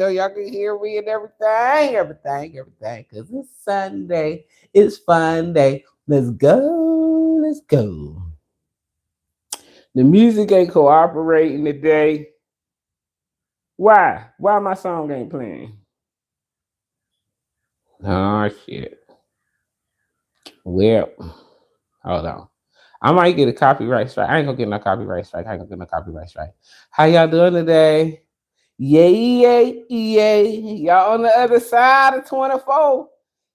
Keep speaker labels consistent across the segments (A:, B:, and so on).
A: so y'all can hear me and everything. Cause it's Sunday. It's fun day. Let's go. Let's go. The music ain't cooperating today. Why? Why my song ain't playing? Oh shit. Well, hold on. I might get a copyright strike. I ain't gonna get no copyright strike. How y'all doing today? Yeah. Y'all on the other side of 24.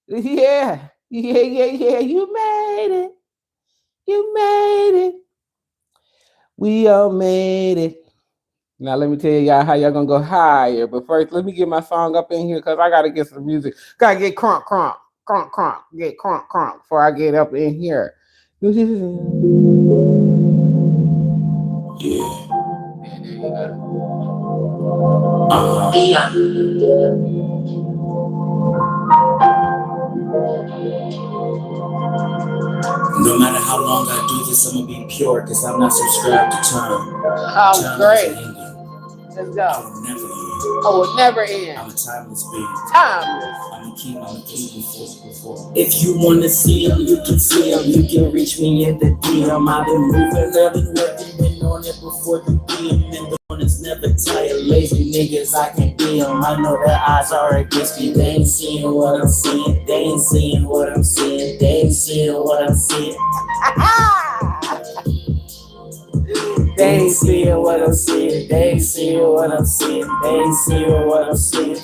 A: Yeah. You made it. You made it. We all made it. Now let me tell y'all how y'all gonna go higher. But first, let me get my song up in here because I gotta get some music. Gotta get crunk. Get crunk before I get up in here. Yeah. No matter how long I do this, I'm gonna be pure, cause I'm not subscribed to time. Oh, great. Let's go. I will never end. I'm a timeless being. Timeless. I'ma keep before. If you wanna see him, you can see him. You can reach me in the DM. I've been moving, I've been working, been on it before the DM. And the one that's never tired, lazy niggas, I can be them. I know their eyes are against me. They ain't seeing what I'm seeing. They ain't seeing what I'm seeing. They ain't seeing what I'm seeing. They ain't seeing what I'm seeing. They ain't seeing what I'm seeing. They ain't seeing what I'm seeing.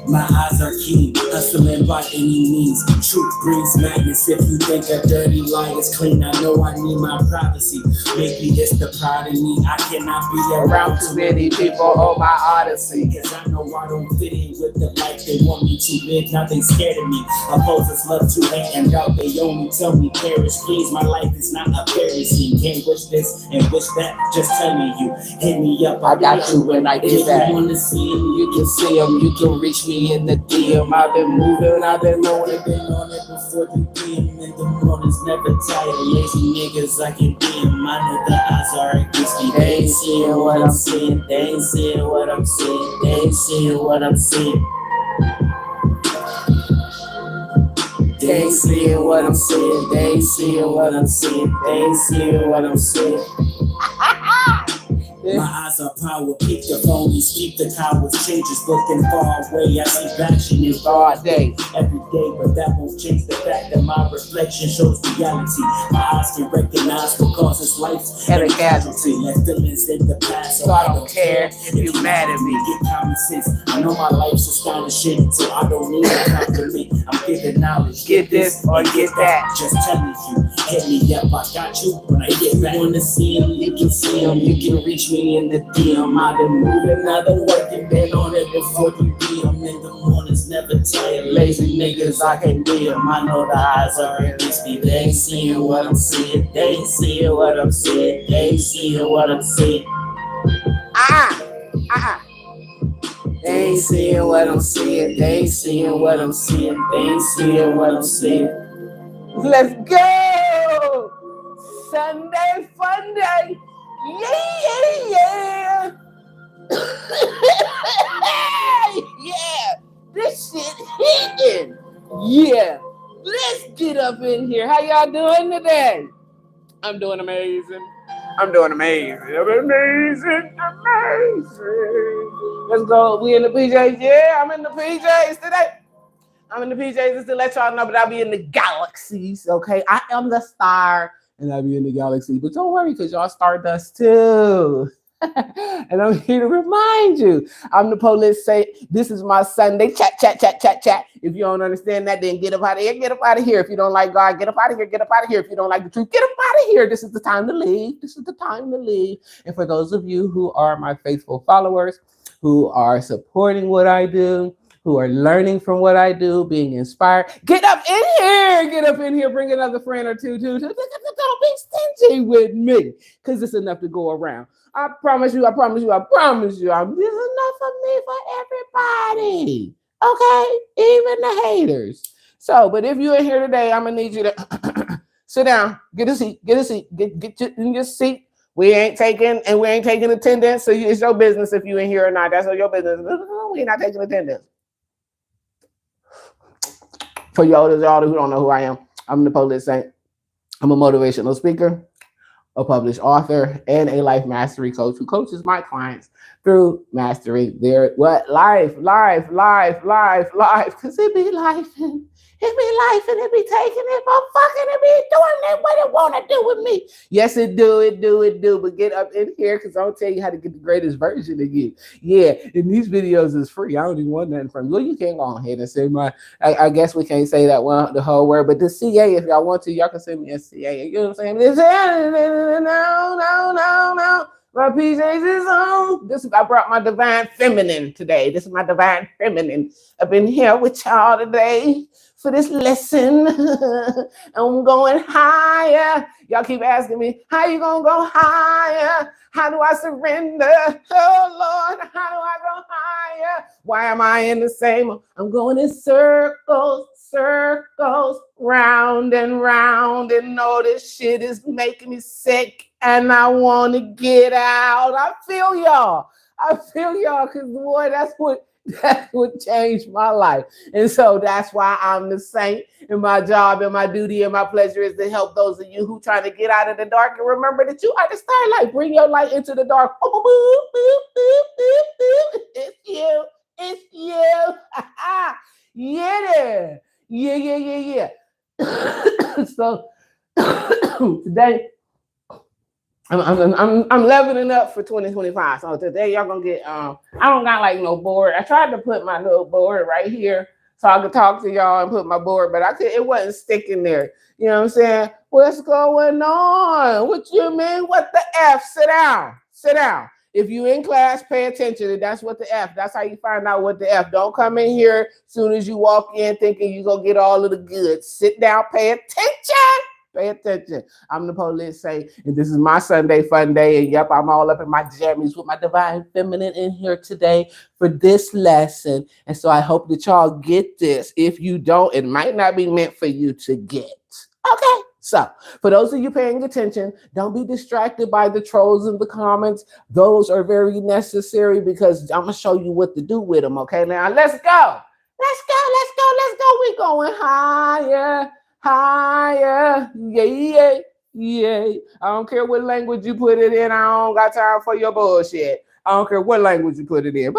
A: My eyes are keen, hustling by any means. Truth brings madness. If you think a dirty lie is clean, I know I need my privacy. Maybe it's the pride in me. I cannot be around too many people on my odyssey. Cause I know I don't fit in with the life they want me to live. Now they scared of me. Opposers love to hate and doubt. They only tell me perish. Please, my life is not a parody. Can't wish this and wish that. Just tell me you hit me up. I got you when I do that. If you wanna see him, you can see him. You can reach me in the DM. I've been moving, I've been on it before the DM. In the mornings, never tired. Lazy niggas, I can be them. I know the eyes are against me. They ain't seeing what I'm seeing. They ain't seeing what I'm seeing. They ain't seeing what I'm seeing. They ain't seeing what I'm seeing. They ain't seeing what I'm seeing. They ain't seeing what I'm seeing. My eyes are power, keep the phonies, keep the cowards, changes looking far away. I see action in broad day, every day, but that won't change the fact that my reflection shows reality. My eyes can recognize what causes life and a casualty. Left feelings in the past, so I don't care if you mad at me. Get common sense, I know my life's astonishing, so I don't need a compliment. I'm giving knowledge, get this or get that. Just telling you, hit me up, I got you when I get back. You wanna see him, you can see him, you can reach me in the DM. I've been moving, I've been working, been on it before you be. I'm in the mornings, never tired. Lazy niggas, I can't be them. I know the eyes are against me. They ain't seeing what I'm seeing. They ain't seeing what I'm seeing. They ain't seeing what I'm seeing. They ain't seeing what I'm seeing. They ain't seeing what I'm seeing. They ain't seeing what I'm seeing. Let's go! Sunday fun day. Yeah. Yeah. This shit hitting. Yeah. Let's get up in here. How y'all doing today? I'm doing amazing. Let's go. We in the PJs. Yeah, I'm in the PJs today. I'm in the PJs just to let y'all know, but I'll be in the galaxies, okay? I am the star, and I'll be in the galaxy. But don't worry, because y'all stardust too. And I'm here to remind you, I'm the police. Say this is my Sunday chat. If you don't understand that, then get up out of here. Get up out of here. If you don't like God, get up out of here. Get up out of here. If you don't like the truth, get up out of here. This is the time to leave. And for those of you who are my faithful followers, who are supporting what I do, who are learning from what I do, being inspired, get up in here. Bring another friend or two. Don't be stingy with me, because it's enough to go around. I promise you. There's enough for me for everybody. Okay? Even the haters. So, but if you're in here today, I'm going to need you to sit down, get a seat, get in your seat, We ain't taking attendance. So it's your business if you in here or not. That's your business. We not taking attendance. For y'all who don't know who I am, I'm Napoleon Saint. I'm a motivational speaker, a published author, and a life mastery coach who coaches my clients through mastering their life. Cause it be life and it be taking it, motherfucking, it be doing it what it want to do with me. Yes, it do. But get up in here because I'll tell you how to get the greatest version of you. Yeah, and these videos is free. I don't even want nothing from you. Well, you can go ahead and say I guess we can't say that one, the whole word, but the CA, if y'all want to, y'all can send me a CA. You know what I'm saying? No. My PJs is on. I brought my divine feminine today. This is my divine feminine. I've been here with y'all today for this lesson. I'm going higher. Y'all keep asking me, how you gonna go higher? How do I surrender? Oh Lord, how do I go higher? Why am I in the same? I'm going in circles, round and round, and all this shit is making me sick, and I want to get out. I feel y'all, because boy, that's what changed my life. And so that's why I'm the saint, and my job and my duty and my pleasure is to help those of you who trying to get out of the dark and remember that you are the starlight. Bring your light into the dark. It's you. Yeah. So today I'm leveling up for 2025. So today y'all gonna get I don't got like no board. I tried to put my little board right here so I could talk to y'all and put my board, but it wasn't sticking there. You know what I'm saying? What's going on? What you mean? What the F? Sit down. If you in class, pay attention. That's what the F. That's how you find out what the F. Don't come in here as soon as you walk in thinking you're gonna get all of the goods. Sit down, pay attention. Pay attention. I'm Napoleon Saint, and this is my Sunday fun day. And yep, I'm all up in my jammies with my divine feminine in here today for this lesson. And so I hope that y'all get this. If you don't, it might not be meant for you to get. Okay. So for those of you paying attention, don't be distracted by the trolls in the comments. Those are very necessary because I'm going to show you what to do with them. Okay. Now let's go. We going higher. Yeah. I don't care what language you put it in. I don't got time for your bullshit. I don't care what language you put it in.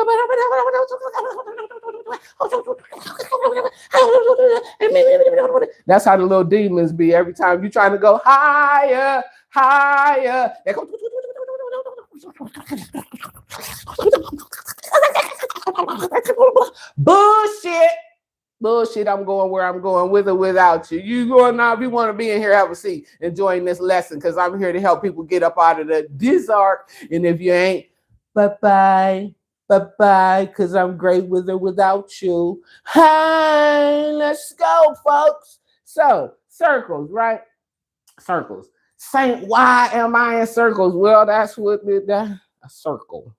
A: That's how the little demons be every time you trying to go higher. They go bullshit. I'm going where I'm going, with or without you. You going now? If you want to be in here, have a seat, enjoying this lesson, because I'm here to help people get up out of the disarc. And if you ain't, bye-bye, because I'm great with or without you. Hey, let's go, folks. So, circles, right? Circles. Saint, why am I in circles? Well, that's what a circle.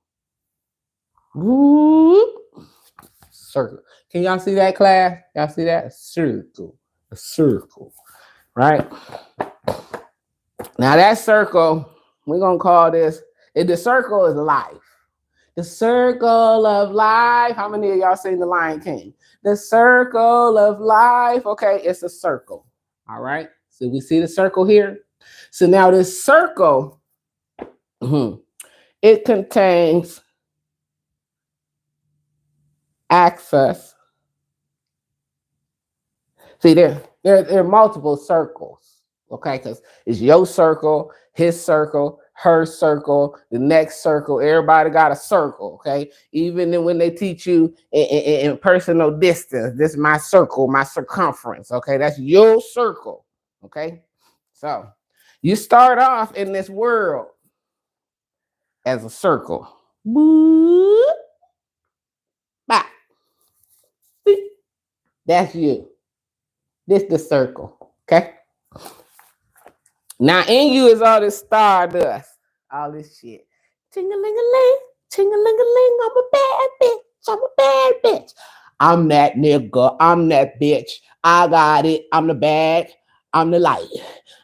A: Whoop. Circle. Can y'all see that, class? Y'all see that? A circle, right? Now that circle, we're gonna call this, the circle is life. The circle of life. How many of y'all seen The Lion King? The circle of life. Okay, it's a circle. All right. So we see the circle here. So now this circle, it contains access. See, there are multiple circles, okay? Because it's your circle, his circle, her circle, the next circle. Everybody got a circle, okay? Even when they teach you in personal distance, this is my circle, my circumference, okay? That's your circle, okay? So you start off in this world as a circle. That's you. This the circle, okay? Now in you is all this stardust, all this shit. Ting-a-ling-a-ling, ting-a-ling-a-ling, I'm a bad bitch. I'm that nigga, I'm that bitch. I got it, I'm the bag. I'm the light.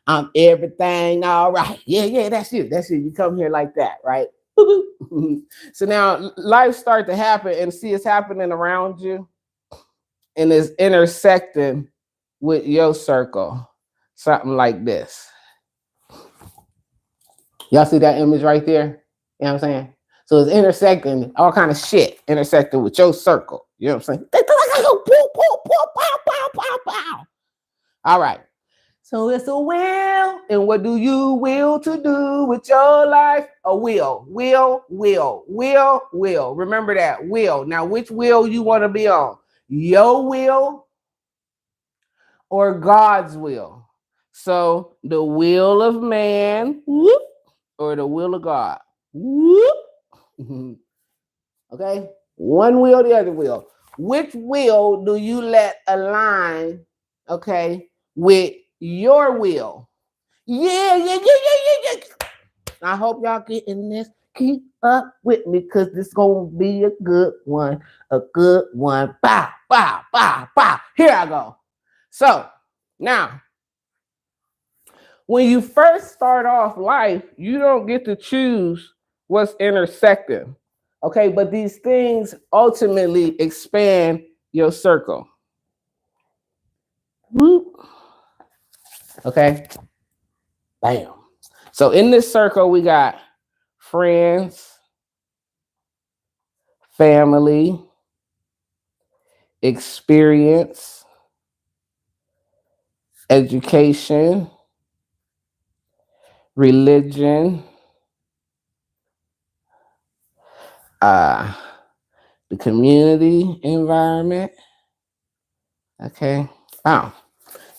A: I'm everything all right. Yeah, that's you. That's you. You come here like that, right? So now life start to happen and see it's happening around you and it's intersecting with your circle. Something like this. Y'all see that image right there? You know what I'm saying? So it's intersecting all kind of shit, intersecting with your circle. You know what I'm saying? All right. So it's a will. And what do you will to do with your life? A will. Remember that. Will. Now, which will you want to be on? Your will or God's will? So the will of man, whoop, or the will of God. Whoop. Okay? One will, the other will. Which will do you let align, okay, with your will? Yeah. I hope y'all getting this. Keep up with me because this gonna be a good one. A good one. Bow. Here I go. So now, when you first start off life, you don't get to choose what's intersecting. Okay, but these things ultimately expand your circle. Whoop. Okay. Bam. So in this circle, we got friends, family, experience, education, religion, the community environment. Okay. Wow.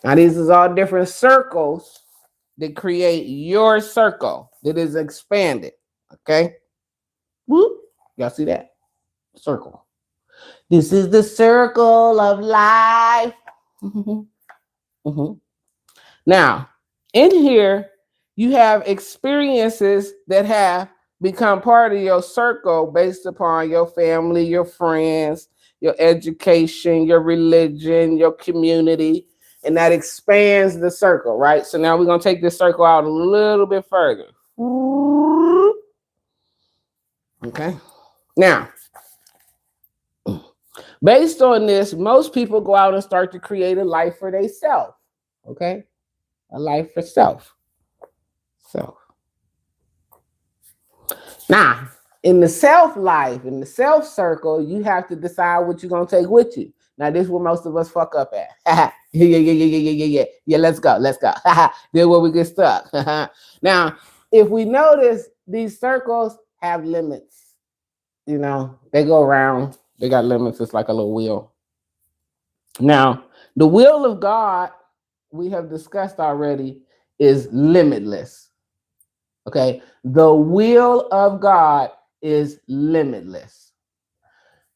A: Now these is all different circles that create your circle that is expanded. Okay. Whoop. Y'all see that? Circle. This is the circle of life. Now, in here, you have experiences that have become part of your circle based upon your family, your friends, your education, your religion, your community, and that expands the circle, right? So now we're going to take this circle out a little bit further. Okay. Now, based on this, most people go out and start to create a life for themselves. Okay. A life for self. So now, in the self life, in the self circle, you have to decide what you're going to take with you. Now, this is where most of us fuck up at. Yeah, let's go. This is where we get stuck. Now, if we notice, these circles have limits. You know, they go around. They got limits. It's like a little wheel. Now, the will of God, we have discussed already, is limitless. Okay, the will of God is limitless.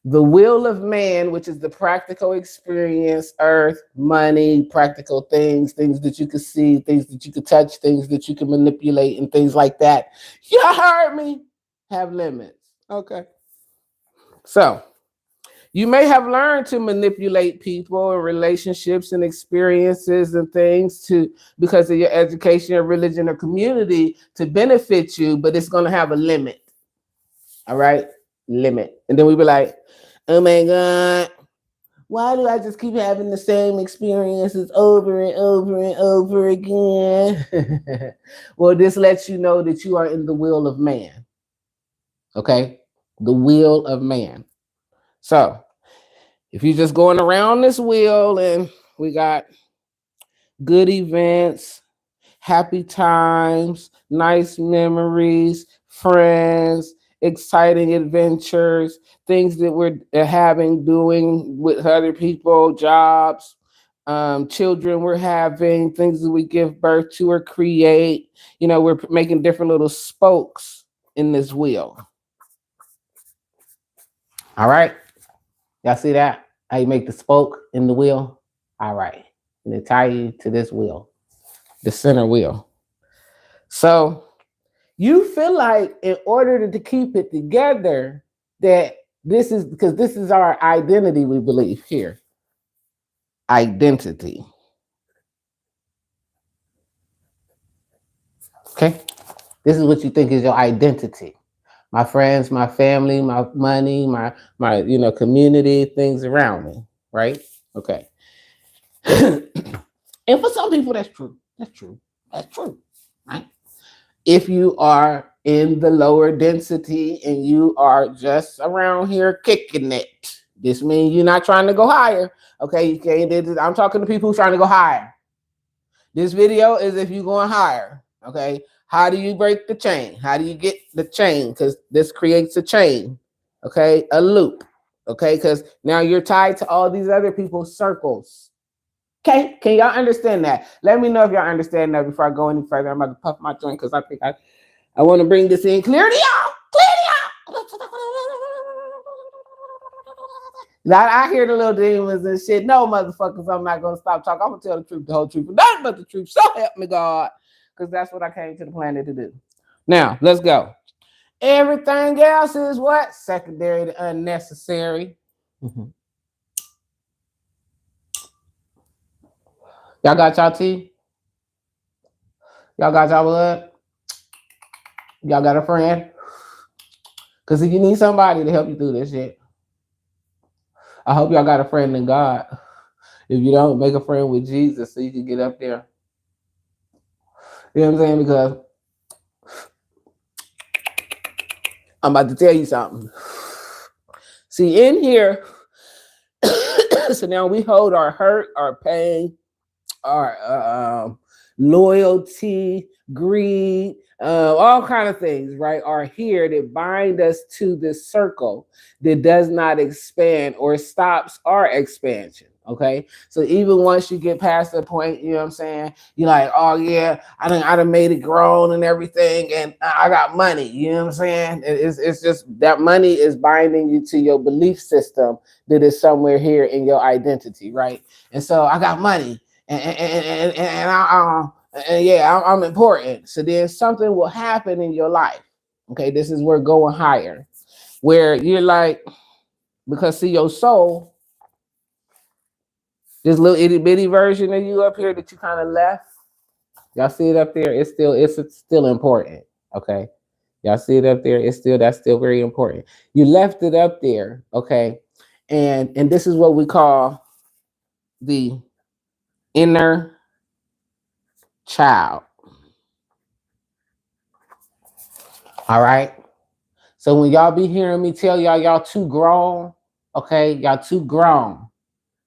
A: The will of man, which is the practical experience, earth, money, practical things that you could see, things that you could touch, things that you can manipulate, and things like that. You heard me? Have limits. Okay. So you may have learned to manipulate people and relationships and experiences and things because of your education or religion or community to benefit you, but it's going to have a limit. All right? Limit. And then we be like, oh my God, why do I just keep having the same experiences over and over and over again? Well, this lets you know that you are in the will of man. Okay? The will of man. So, if you're just going around this wheel and we got good events, happy times, nice memories, friends, exciting adventures, things that we're doing with other people, jobs, children we're having, things that we give birth to or create. You know, we're making different little spokes in this wheel. All right. Y'all see that? How you make the spoke in the wheel? All right. And they tie you to this wheel, the center wheel. So you feel like in order to keep it together, that this is our identity, we believe here. Identity. Okay? This is what you think is your identity. My friends, my family, my money, my community, things around me, right? Okay. And for some people, that's true. That's true. That's true, right? If you are in the lower density and you are just around here kicking it, this means you're not trying to go higher. Okay, you can't. I'm talking to people who are trying to go higher. This video is if you're going higher. Okay, how do you break the chain? How do you get the chain? Because this creates a chain. Okay, a loop. Okay, because now you're tied to all these other people's circles. Okay, can y'all understand that? Let me know if y'all understand that before I go any further. I'm about to puff my joint because I think I want to bring this in clear to y'all. Clear to y'all. Now I hear the little demons and shit. No, motherfuckers, I'm not gonna stop talking. I'm gonna tell the truth, the whole truth, but nothing but the truth. So help me God, because that's what I came to the planet to do. Now let's go. Everything else is what? Secondary to unnecessary. Mm-hmm. Y'all got y'all tea? Y'all got y'all blood? Y'all got a friend? Because if you need somebody to help you through this shit, I hope y'all got a friend in God. If you don't, make a friend with Jesus so you can get up there. You know what I'm saying? Because I'm about to tell you something. See, in here, so now we hold our hurt, our pain, our loyalty, greed, all kind of things, right, are here that bind us to this circle that does not expand or stops our expansion. Okay, so even once you get past the point, you know what I'm saying, you're like, oh yeah, I done made it grown and everything, and I got money. You know what I'm saying? It's just that money is binding you to your belief system that is somewhere here in your identity, right? And so I got money, and I'm important. So then something will happen in your life. Okay, this is where going higher, where you're like, because see your soul. This little itty bitty version of you up here that you kind of left. Y'all see it up there? It's still important. Okay. Y'all see it up there? That's still very important. You left it up there, okay? And this is what we call the inner child. All right. So when y'all be hearing me tell y'all too grown, okay? Y'all too grown.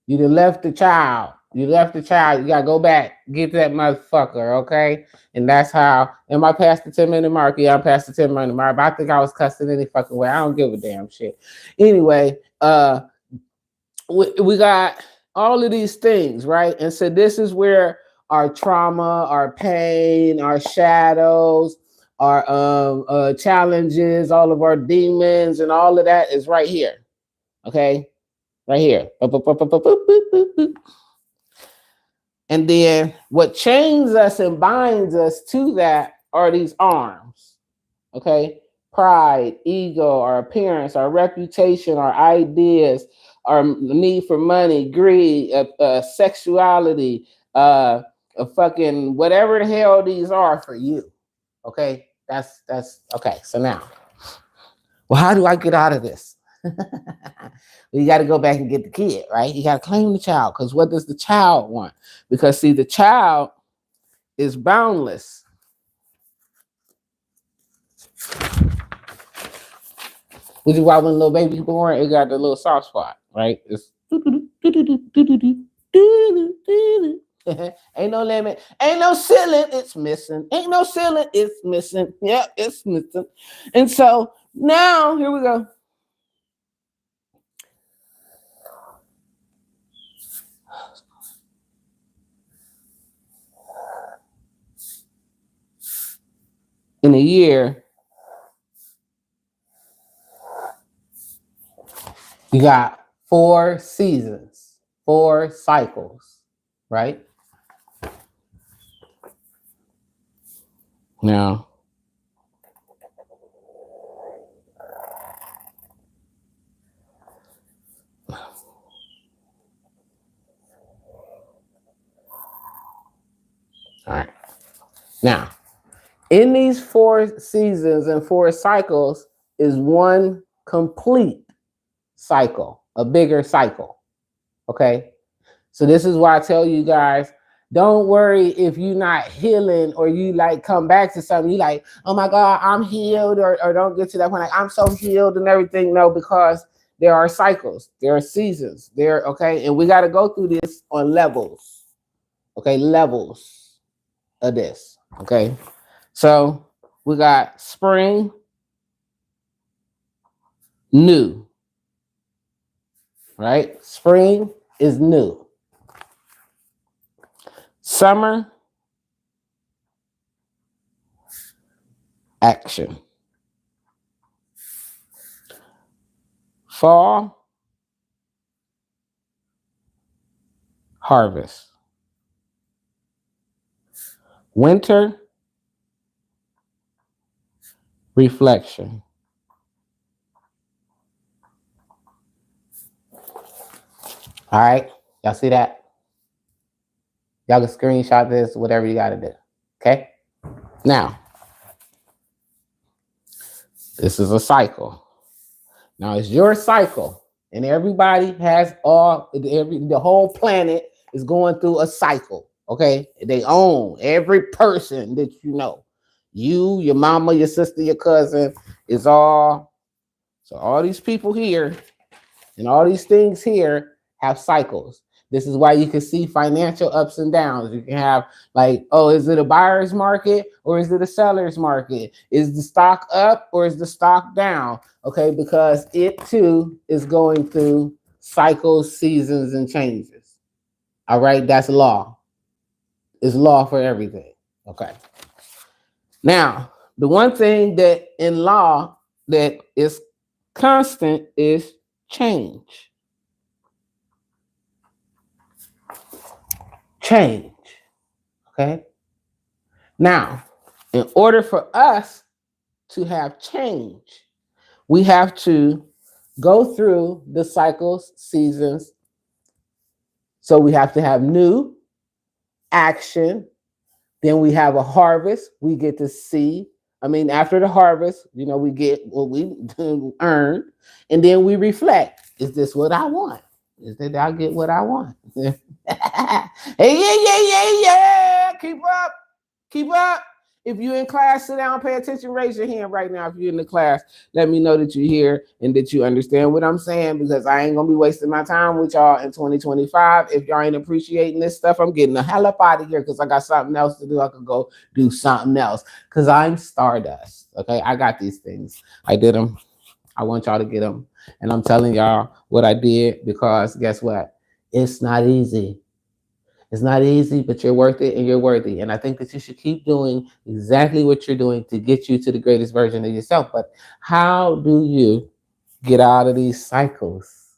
A: You done left the child. You left the child. You gotta go back, get that motherfucker, okay? And that's how. Am I past the 10-minute mark? Yeah, I'm past the 10-minute mark. But I think I was cussing any fucking way. I don't give a damn shit. Anyway, we got all of these things, right? And so this is where our trauma, our pain, our shadows, our challenges, all of our demons, and all of that is right here. Okay. Right here. And then what chains us and binds us to that are these arms. Okay. Pride, ego, our appearance, our reputation, our ideas, our need for money, greed, sexuality, a fucking whatever the hell these are for you. Okay. That's okay. So now, well, how do I get out of this? You got to go back and get the kid, right? You got to claim the child, because what does the child want? Because see, the child is boundless. Which is why when little baby's born, it got the little soft spot, right? It's ain't no limit, ain't no ceiling, it's missing. Ain't no ceiling, it's missing. Yep, it's missing. And so now here we go. In a year, you got 4 seasons, 4 cycles, right? Now, all right. Now, In these 4 seasons and 4 cycles is one complete cycle, a bigger cycle. Okay. So this is why I tell you guys, don't worry if you're not healing or you like come back to something. You like, oh my God, I'm healed, or don't get to that point like I'm so healed and everything. No, because there are cycles, there are seasons, there, okay, and we got to go through this on levels. Okay, levels of this. Okay. So we got spring, new, right? Spring is new. Summer, action. Fall, harvest. Winter, reflection. All right, y'all see that? Y'all can screenshot this, whatever you got to do. Okay. Now, this is a cycle. Now it's your cycle, and everybody has the whole planet is going through a cycle. Okay, they own every person that you know. You, your mama, your sister, your cousin is all. So all these people here and all these things here have cycles. This is why you can see financial ups and downs. You can have like, oh, is it a buyer's market or is it a seller's market? Is the stock up or is the stock down? Okay, because it too is going through cycles, seasons, and changes. All right, that's law. It's law for everything. Okay. Now, the one thing that in law that is constant is change. Change. Okay. Now, in order for us to have change, we have to go through the cycles, seasons. So we have to have new action. Then we have a harvest. We get to see. I mean, after the harvest, we get what we earned. And then we reflect. Is this what I want? Is that I get what I want? Hey, yeah. Keep up. Keep up. If you're in class, sit down, pay attention, raise your hand right now. If you're in the class, let me know that you're here and that you understand what I'm saying, because I ain't going to be wasting my time with y'all in 2025. If y'all ain't appreciating this stuff, I'm getting the hell up out of here because I got something else to do. I could go do something else because I'm Stardust. Okay, I got these things. I did them. I want y'all to get them. And I'm telling y'all what I did because guess what? It's not easy. It's not easy, but you're worth it and you're worthy. And I think that you should keep doing exactly what you're doing to get you to the greatest version of yourself. But how do you get out of these cycles,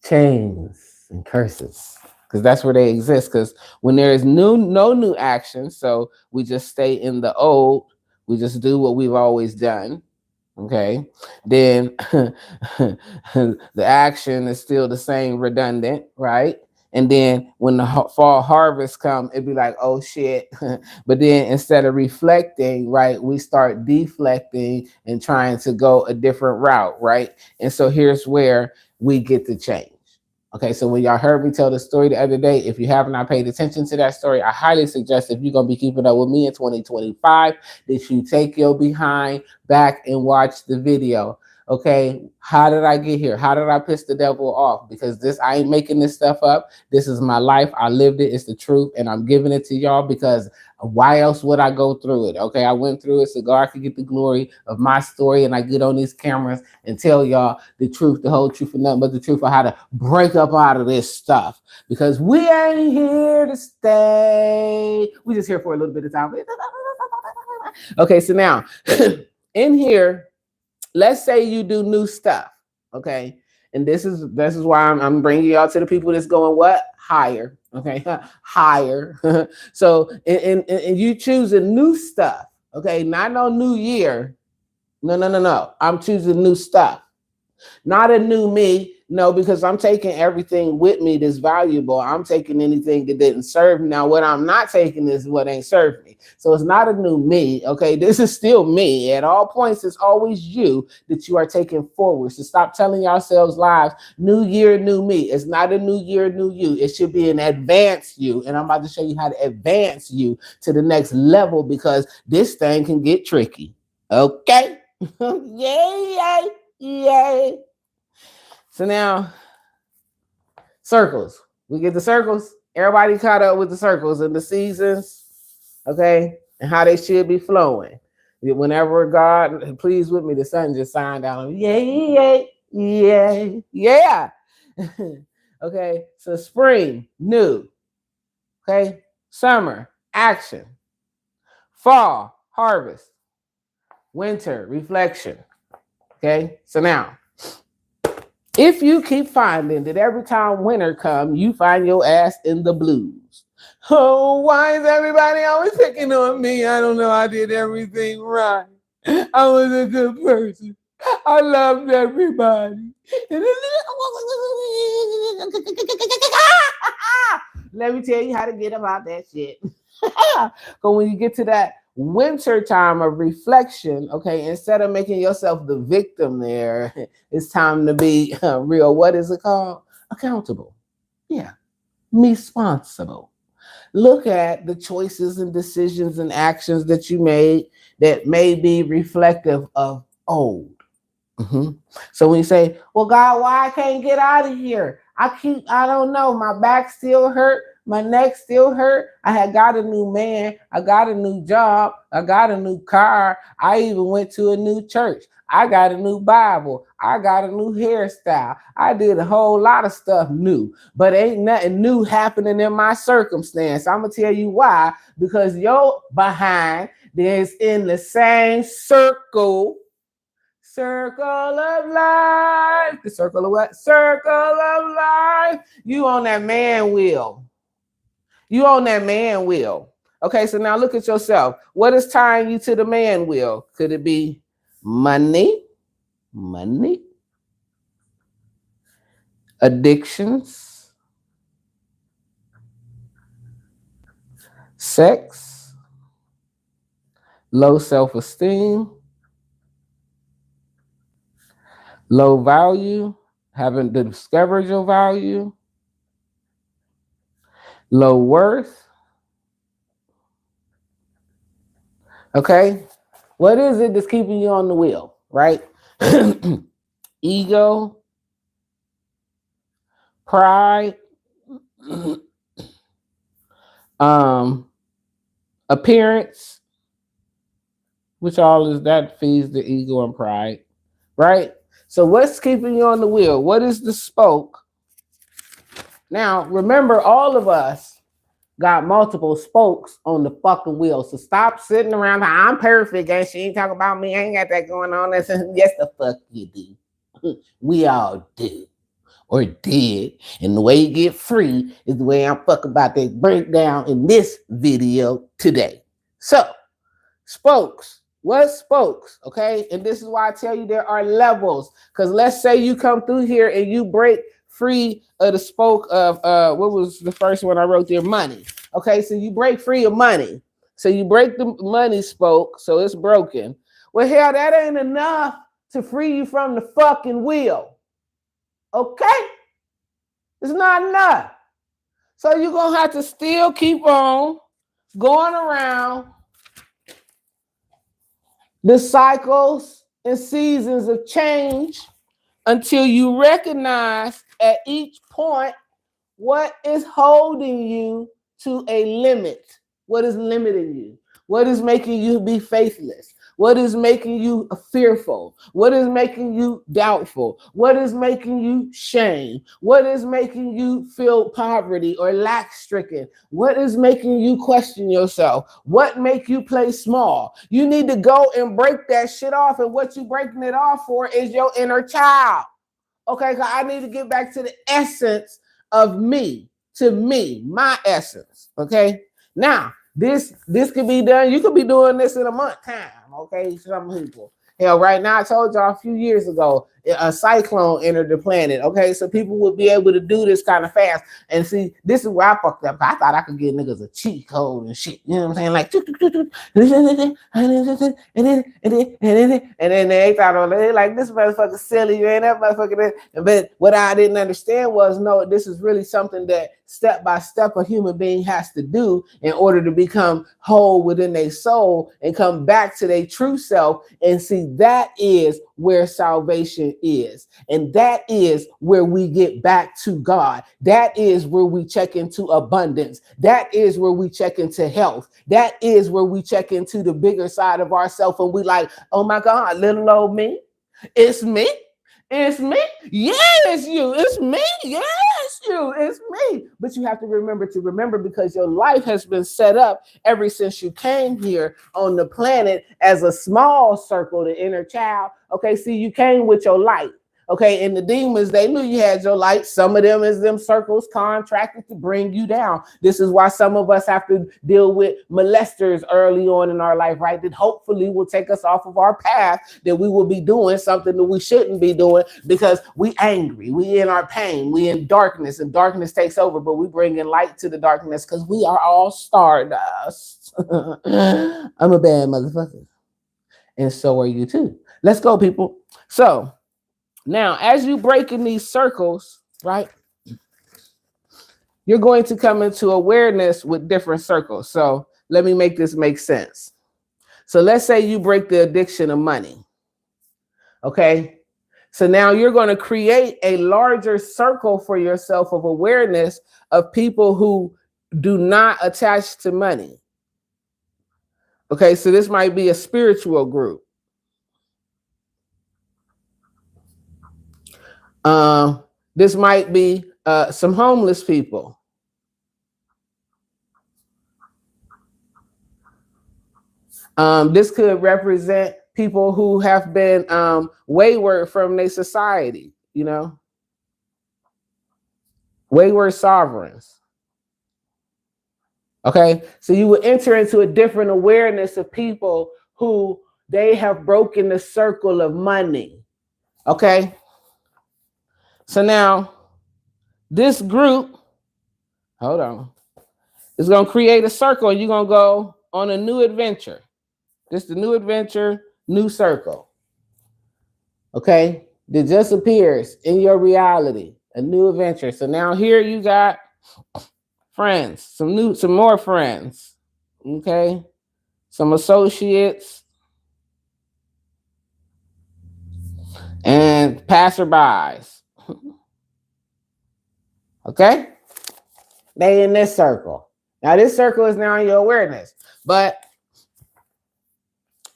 A: chains, and curses? Because that's where they exist. Because when there is no new action, so we just stay in the old, we just do what we've always done. Okay, then the action is still the same, redundant, right? And then when the fall harvest come, it'd be like, oh shit. But then instead of reflecting, right, we start deflecting and trying to go a different route, right? And so here's where we get to change. Okay, so when y'all heard me tell the story the other day, if you have not paid attention to that story, I highly suggest if you're going to be keeping up with me in 2025, that you take your behind back and watch the video. Okay, how did I get here? How did I piss the devil off? Because I ain't making this stuff up. This is my life. I lived it. It's the truth. And I'm giving it to y'all because why else would I go through it? Okay, I went through it so God could get the glory of my story. And I get on these cameras and tell y'all the truth, the whole truth, and nothing but the truth of how to break up out of this stuff. Because we ain't here to stay. We just here for a little bit of time. Okay, so now in here, let's say you do new stuff, okay? And this is why I'm bringing y'all to the people that's going what? Higher, okay? Higher. So, and you choosing new stuff, okay? Not no new year. No. I'm choosing new stuff. Not a new me. No, because I'm taking everything with me that's valuable. I'm taking anything that didn't serve me. Now, what I'm not taking is what ain't served me. So it's not a new me. Okay, this is still me. At all points, it's always you that you are taking forward. So stop telling yourselves lies. New year, new me. It's not a new year, new you. It should be an advanced you. And I'm about to show you how to advance you to the next level because this thing can get tricky. Okay? Yay, yay, yay. So now, circles. We get the circles. Everybody caught up with the circles and the seasons, okay, and how they should be flowing. Whenever God pleased with me, the sun just signed down. Yay, yay, yeah. Okay, so spring, new. Okay, summer, action. Fall, harvest. Winter, reflection. Okay, so now, if you keep finding that every time winter comes, you find your ass in the blues. Oh, why is everybody always picking on me? I don't know. I did everything right. I was a good person. I loved everybody. Let me tell you how to get about that shit. But when you get to that winter time of reflection, okay, instead of making yourself the victim there, it's time to be real. What is it called? Accountable. Yeah. Responsible. Look at the choices and decisions and actions that you made that may be reflective of old. Mm-hmm. So when you say, well, God, why I can't get out of here? I don't know. My back still hurt. My neck still hurt. I had got a new man. I got a new job. I got a new car. I even went to a new church. I got a new Bible. I got a new hairstyle. I did a whole lot of stuff new, but ain't nothing new happening in my circumstance. I'm going to tell you why. Because your behind is in the same circle. Circle of life. The circle of what? Circle of life. You on that man wheel. You on that man wheel. Okay, so now look at yourself. What is tying you to the man wheel? Could it be money? Money? Addictions? Sex? Low self-esteem? Low value? Haven't discovered your value? Low worth? Okay, what is it that's keeping you on the wheel, right? Ego, pride, appearance, which all is that feeds the ego and pride, right? So what's keeping you on the wheel? What is the spoke? Now, remember, all of us got multiple spokes on the fucking wheel. So stop sitting around. I'm perfect and she ain't talking about me. I ain't got that going on. Yes, the fuck you do. We all do. Or did. And the way you get free is the way I'm fucking about to break down in this video today. So, spokes. What spokes? Okay. And this is why I tell you there are levels. Because let's say you come through here and you break free of the spoke of what was the first one I wrote there? Money. Okay, so you break free of money. So you break the money spoke, so it's broken. Well, hell, that ain't enough to free you from the fucking wheel. Okay? It's not enough. So you're gonna have to still keep on going around the cycles and seasons of change until you recognize at each point what is holding you to a limit. What is limiting you? What is making you be faithless? What is making you fearful? What is making you doubtful? What is making you shame? What is making you feel poverty or lack stricken? What is making you question yourself? What make you play small? You need to go and break that shit off. And what you breaking it off for is your inner child. Okay, because I need to get back to the essence of me, to me, my essence. Okay, now this could be done. You could be doing this in a month time. Okay, some people. Hell, right now I told y'all a few years ago, a cyclone entered the planet. Okay, so people would be able to do this kind of fast. And see, this is where I fucked up. I thought I could get niggas a cheat code and shit. You know what I'm saying? Like, and then they thought, oh, they like, this motherfucker silly, man, that motherfucker. But what I didn't understand was, no, this is really something that step by step a human being has to do in order to become whole within their soul and come back to their true self. And see, that is where salvation is. And that is where we get back to God. That is where we check into abundance. That is where we check into health. That is where we check into the bigger side of ourselves. And we like, oh my God, little old me, it's me. It's me. Yeah, it's you. It's me. Yeah, it's you. It's me. But you have to remember because your life has been set up ever since you came here on the planet as a small circle, the inner child. Okay, see, you came with your light. Okay, and the demons, they knew you had your light. Some of them is them circles contracted to bring you down. This is why some of us have to deal with molesters early on in our life, right? That hopefully will take us off of our path, that we will be doing something that we shouldn't be doing because we angry, we in our pain, we in darkness, and darkness takes over, but we bring in light to the darkness because we are all stardust. I'm a bad motherfucker. And so are you too. Let's go, people. So, now, as you break in these circles, right, you're going to come into awareness with different circles. So let me make this make sense. So let's say you break the addiction of money. Okay. So now you're going to create a larger circle for yourself of awareness of people who do not attach to money. Okay. So this might be a spiritual group. This might be some homeless people. This could represent people who have been wayward from their society, you know, wayward sovereigns. Okay, so you would enter into a different awareness of people who they have broken the circle of money. Okay. So now this group, hold on, is going to create a circle and you're going to go on a new adventure. Just a new adventure, new circle. Okay. That just appears in your reality, a new adventure. So now here you got friends, some more friends. Okay. Some associates and passerbys. Okay. They in this circle. Now this circle is now in your awareness, but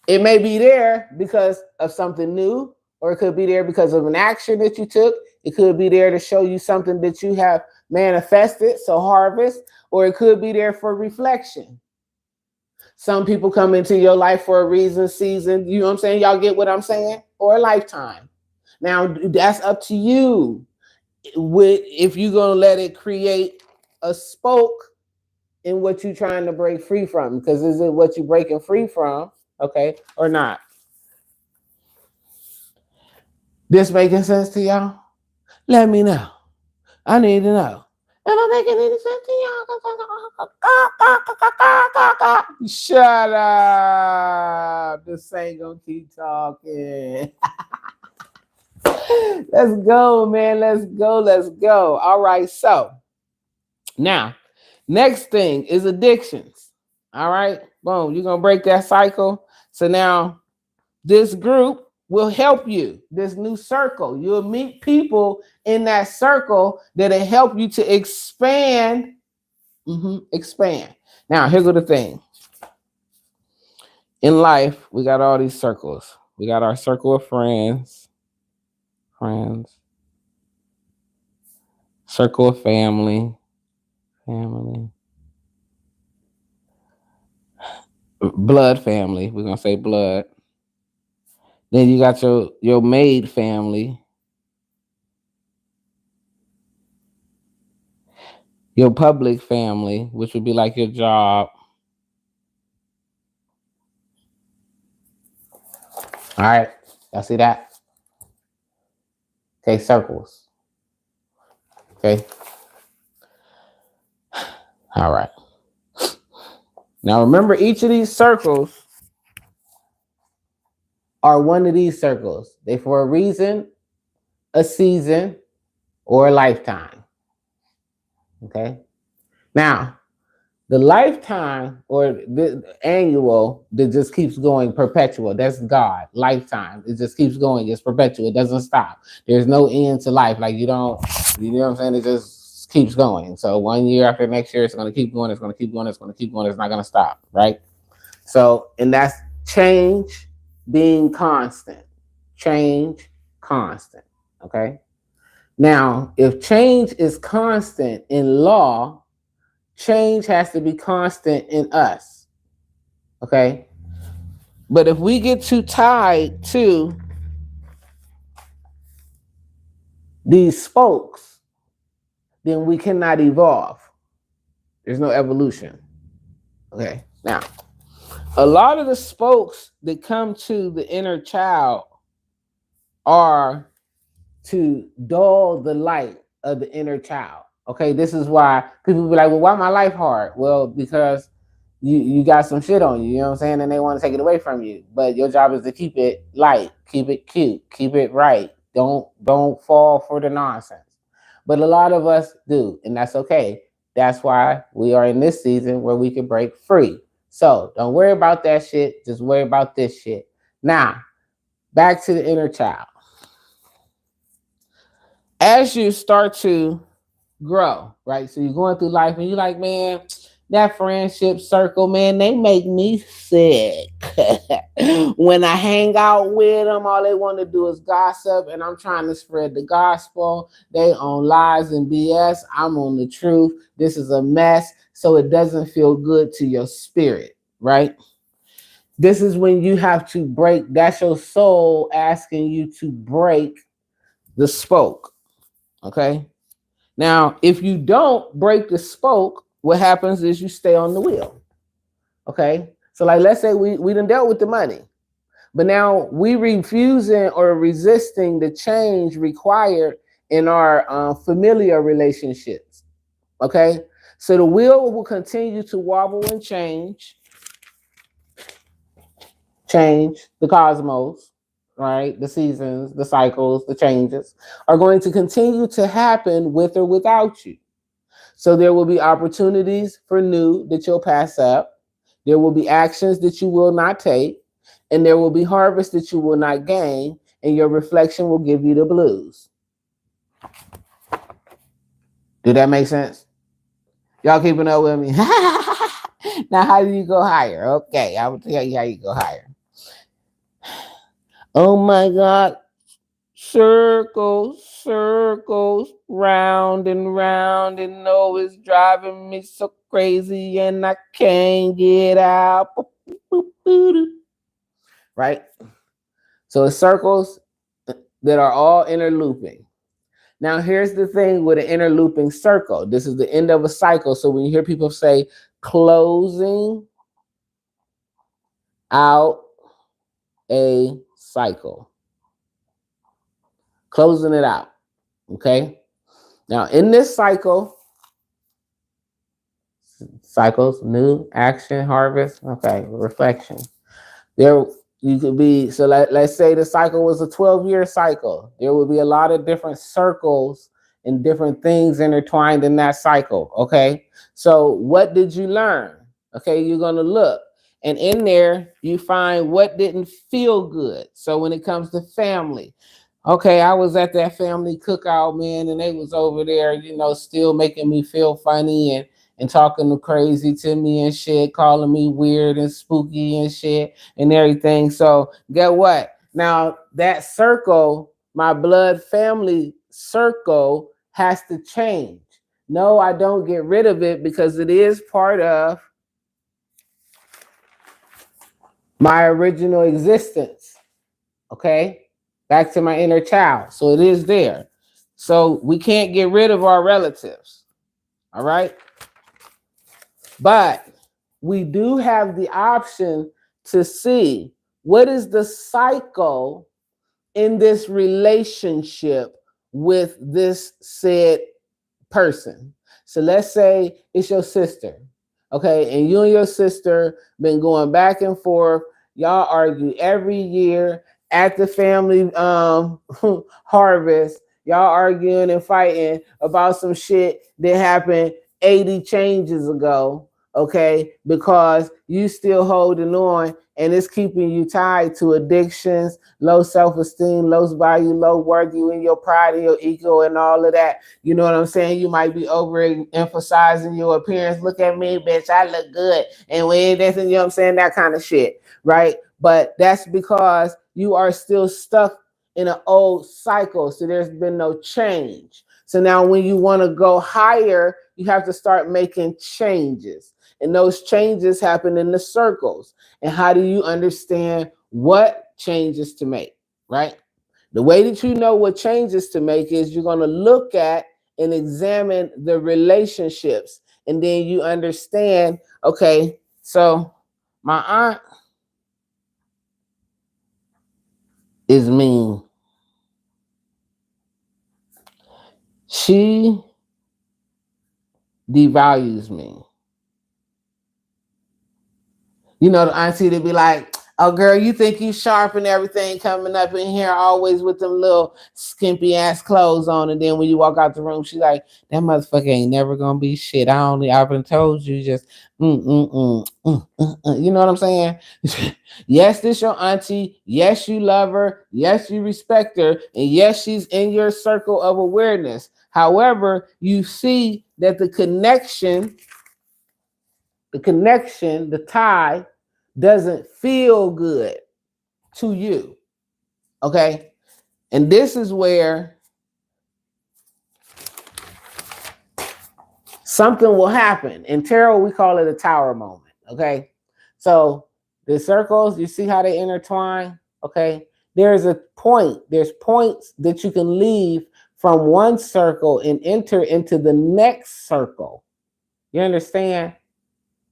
A: it may be there because of something new, or it could be there because of an action that you took. It could be there to show you something that you have manifested, so harvest, or it could be there for reflection. Some people come into your life for a reason, season, you know what I'm saying? Y'all get what I'm saying? Or a lifetime. Now, that's up to you. If you're going to let it create a spoke in what you're trying to break free from, because is it what you're breaking free from, okay, or not? This making sense to y'all? Let me know. I need to know. Am I making any sense to y'all? Shut up. This ain't gonna keep talking. Let's go, man. Let's go. All right. So now, next thing is addictions. All right. Boom. You're gonna break that cycle. So now this group will help you. This new circle. You'll meet people in that circle that'll help you to expand. Expand. Now, here's the thing. In life, we got all these circles. We got our circle of friends. Circle of family. Blood family. We're gonna say blood. Then you got your maid family. Your public family, which would be like your job. All right. Y'all see that? Okay, circles. Okay. All right. Now remember, each of these circles are one of these circles. They for a reason, a season, or a lifetime. Okay. Now, the lifetime or the annual that just keeps going perpetual. That's God. Lifetime. It just keeps going. It's perpetual. It doesn't stop. There's no end to life. Like you know what I'm saying? It just keeps going. So 1 year after next year, it's going to keep going. It's going to keep going. It's going to keep going. It's not going to stop. Right. So, and that's change being constant. Change constant. Okay. Now, if change is constant in law, change has to be constant in us. Okay. But if we get too tied to these spokes, then we cannot evolve. There's no evolution. Okay. Now, a lot of the spokes that come to the inner child are to dull the light of the inner child. Okay. This is why people be like, well, why my life hard? Well, because you got some shit on you, you know what I'm saying? And they want to take it away from you. But your job is to keep it light, keep it cute, keep it right. Don't fall for the nonsense. But a lot of us do, and that's okay. That's why we are in this season where we can break free. So don't worry about that shit. Just worry about this shit. Now, back to the inner child. As you start to grow, right? So you're going through life and you're like, man, that friendship circle, man, they make me sick. When I hang out with them, all they want to do is gossip, and I'm trying to spread the gospel. They on lies and BS. I'm on the truth. This is a mess. So it doesn't feel good to your spirit, right? This is when you have to break. That's your soul asking you to break the spoke, okay? Now, if you don't break the spoke, what happens is you stay on the wheel. Okay. So like, let's say we done dealt with the money, but now we refusing or resisting the change required in our familiar relationships. Okay. So the wheel will continue to wobble and change the cosmos, right? The seasons, the cycles, the changes are going to continue to happen with or without you. So there will be opportunities for new that you'll pass up. There will be actions that you will not take, and there will be harvest that you will not gain, and your reflection will give you the blues. Do that make sense? Y'all keeping up with me? Now, how do you go higher? Okay, I will tell you how you go higher. Oh my God. Circles, circles, round and round, and oh, it's driving me so crazy, and I can't get out. Right? So it's circles that are all interlooping. Now, here's the thing with an interlooping circle. This is the end of a cycle. So when you hear people say closing out a cycle, closing it out. Okay. Now, in this cycles, new action, harvest. Okay, reflection. There, you could be. So let's say the cycle was a 12-year cycle. There would be a lot of different circles and different things intertwined in that cycle. Okay. So what did you learn? Okay, you're gonna look. And in there, you find what didn't feel good. So when it comes to family, okay, I was at that family cookout, man, and they was over there, still making me feel funny and talking crazy to me and shit, calling me weird and spooky and shit and everything. So get what? Now that circle, my blood family circle, has to change. No, I don't get rid of it because it is part of my original existence. Okay? Back to my inner child. So it is there. So we can't get rid of our relatives. All right. But we do have the option to see what is the cycle in this relationship with this said person. So let's say it's your sister, okay, and you and your sister been going back and forth. Y'all argue every year at the family harvest. Y'all arguing and fighting about some shit that happened 80 changes ago, okay, because you still holding on and it's keeping you tied to addictions, low self-esteem, low value, low worth, you and your pride and your ego and all of that. You know what I'm saying? You might be over emphasizing your appearance. Look at me, bitch, I look good. And we ain't dancing, you know what I'm saying? That kind of shit, right? But that's because you are still stuck in an old cycle. So there's been no change. So now when you want to go higher, you have to start making changes. And those changes happen in the circles. And how do you understand what changes to make, right? The way that you know what changes to make is you're going to look at and examine the relationships. And then you understand, okay, so my aunt is mean. She devalues me. You know, the auntie to be like, oh, girl, you think you sharp and everything coming up in here always with them little skimpy ass clothes on. And then when you walk out the room, she's like, that motherfucker ain't never going to be shit. I've been told you just, You know what I'm saying? Yes, this your auntie. Yes, you love her. Yes, you respect her. And yes, she's in your circle of awareness. However, you see that the connection, the tie doesn't feel good to you. Okay. And this is where something will happen. In tarot, we call it a tower moment. Okay. So the circles, you see how they intertwine? Okay. There's points that you can leave from one circle and enter into the next circle. You understand?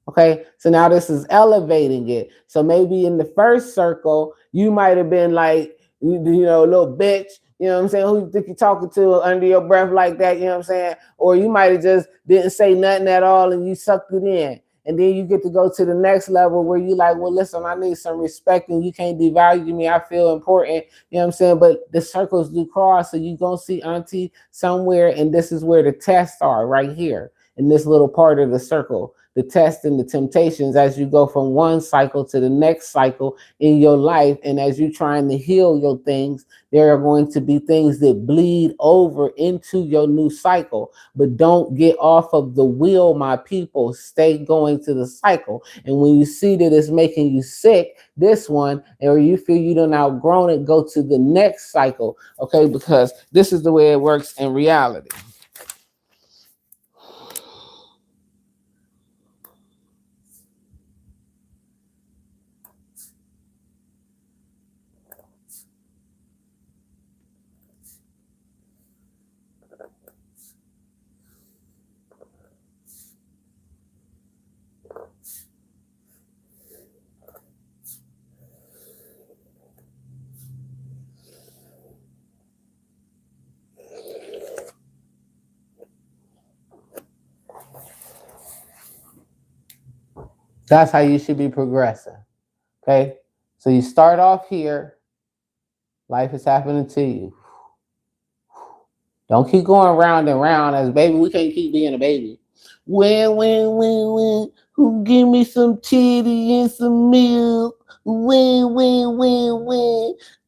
A: Okay, so now this is elevating it. So maybe in the first circle, you might have been like, you know, a little bitch, you know what I'm saying? Who you think you're talking to under your breath like that, you know what I'm saying? Or you might have just didn't say nothing at all and you sucked it in. And then you get to go to the next level where you like, well, listen, I need some respect and you can't devalue me. I feel important, you know what I'm saying? But the circles do cross, so you're going to see auntie somewhere, and this is where the tests are, right here in this little part of the circle. The test and the temptations as you go from one cycle to the next cycle in your life. And as you're trying to heal your things, there are going to be things that bleed over into your new cycle. But don't get off of the wheel, my people. Stay going to the cycle. And when you see that it's making you sick, this one, or you feel you done outgrown it, go to the next cycle. Okay, because this is the way it works in reality. That's how you should be progressing. Okay. So you start off here. Life is happening to you. Don't keep going round and round as baby. We can't keep being a baby. When. Who give me some titty and some milk? When.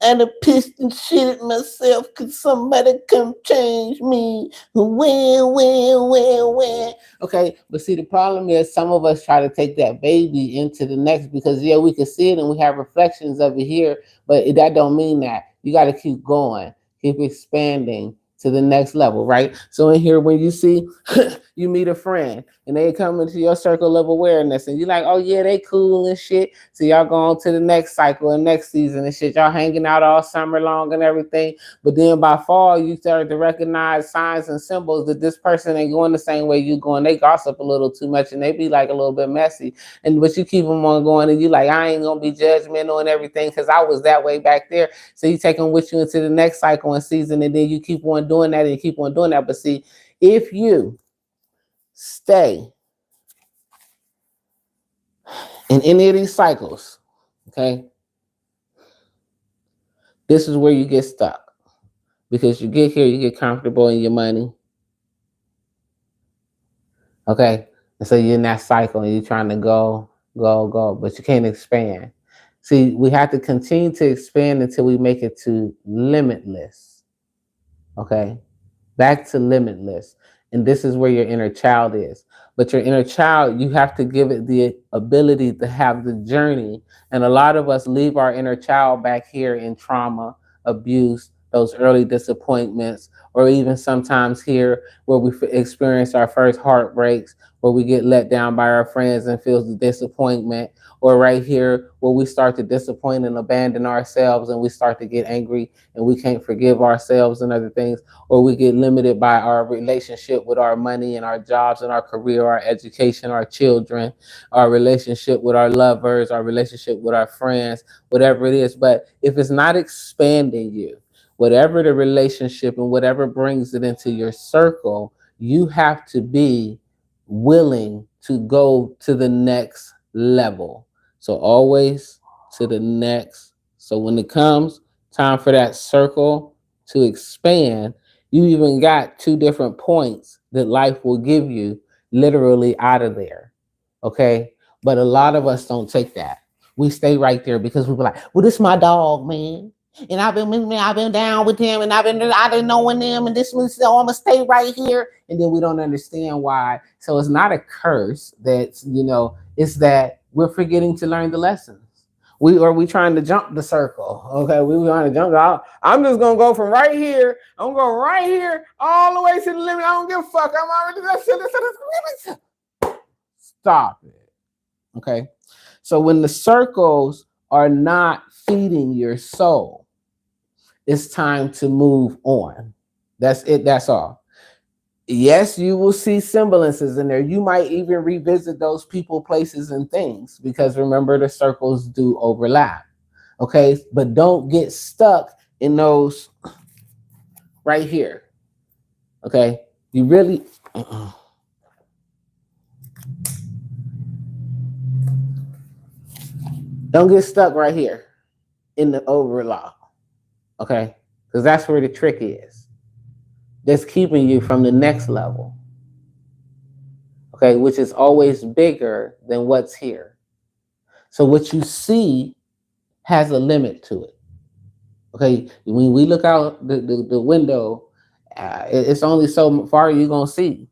A: I done pissed and shit at myself cause somebody come change me. When. Okay, but see, the problem is some of us try to take that baby into the next because, yeah, we can see it and we have reflections of it here, but that don't mean that. You got to keep going, keep expanding to the next level, right? So in here, when you see you meet a friend and they come into your circle of awareness and you're like, oh yeah, they cool and shit. So y'all go on to the next cycle and next season and shit. Y'all hanging out all summer long and everything. But then by fall, you start to recognize signs and symbols that this person ain't going the same way you going. They gossip a little too much and they be like a little bit messy. And but you keep them on going and you like, I ain't gonna be judgmental and everything because I was that way back there. So you take them with you into the next cycle and season, and then you keep on doing that and you keep on doing that. But see, if you stay in any of these cycles, okay, this is where you get stuck. Because you get here, you get comfortable in your money. Okay? And so you're in that cycle and you're trying to go, but you can't expand. See, we have to continue to expand until we make it to limitless. Okay? Back to limitless. And this is where your inner child is. But your inner child, you have to give it the ability to have the journey. And a lot of us leave our inner child back here in trauma, abuse, those early disappointments, or even sometimes here where we experience our first heartbreaks, where we get let down by our friends and feel the disappointment, or right here where we start to disappoint and abandon ourselves and we start to get angry and we can't forgive ourselves and other things, or we get limited by our relationship with our money and our jobs and our career, our education, our children, our relationship with our lovers, our relationship with our friends, whatever it is. But if it's not expanding you, whatever the relationship and whatever brings it into your circle, you have to be willing to go to the next level. So always to the next. So when it comes time for that circle to expand, you even got two different points that life will give you literally out of there. Okay? But a lot of us don't take that. We stay right there because we be like, well, this is my dog, man. And I've been down with him and I've been knowing them and this was so I'm gonna stay right here. And then we don't understand why. So it's not a curse that's, it's that we're forgetting to learn the lessons. We trying to jump the circle. Okay, we trying to jump out. I'm just gonna go from right here. I'm gonna go right here all the way to the limit. I don't give a fuck. I'm already stop it. Okay. So when the circles are not feeding your soul, it's time to move on. That's it. That's all. Yes, you will see semblances in there. You might even revisit those people, places, and things because remember the circles do overlap. Okay, but don't get stuck in those right here. Okay, you really don't get stuck right here in the overlap. Okay, because that's where the trick is. That's keeping you from the next level. Okay, which is always bigger than what's here. So what you see has a limit to it. Okay, when we look out the window, it's only so far you're gonna see,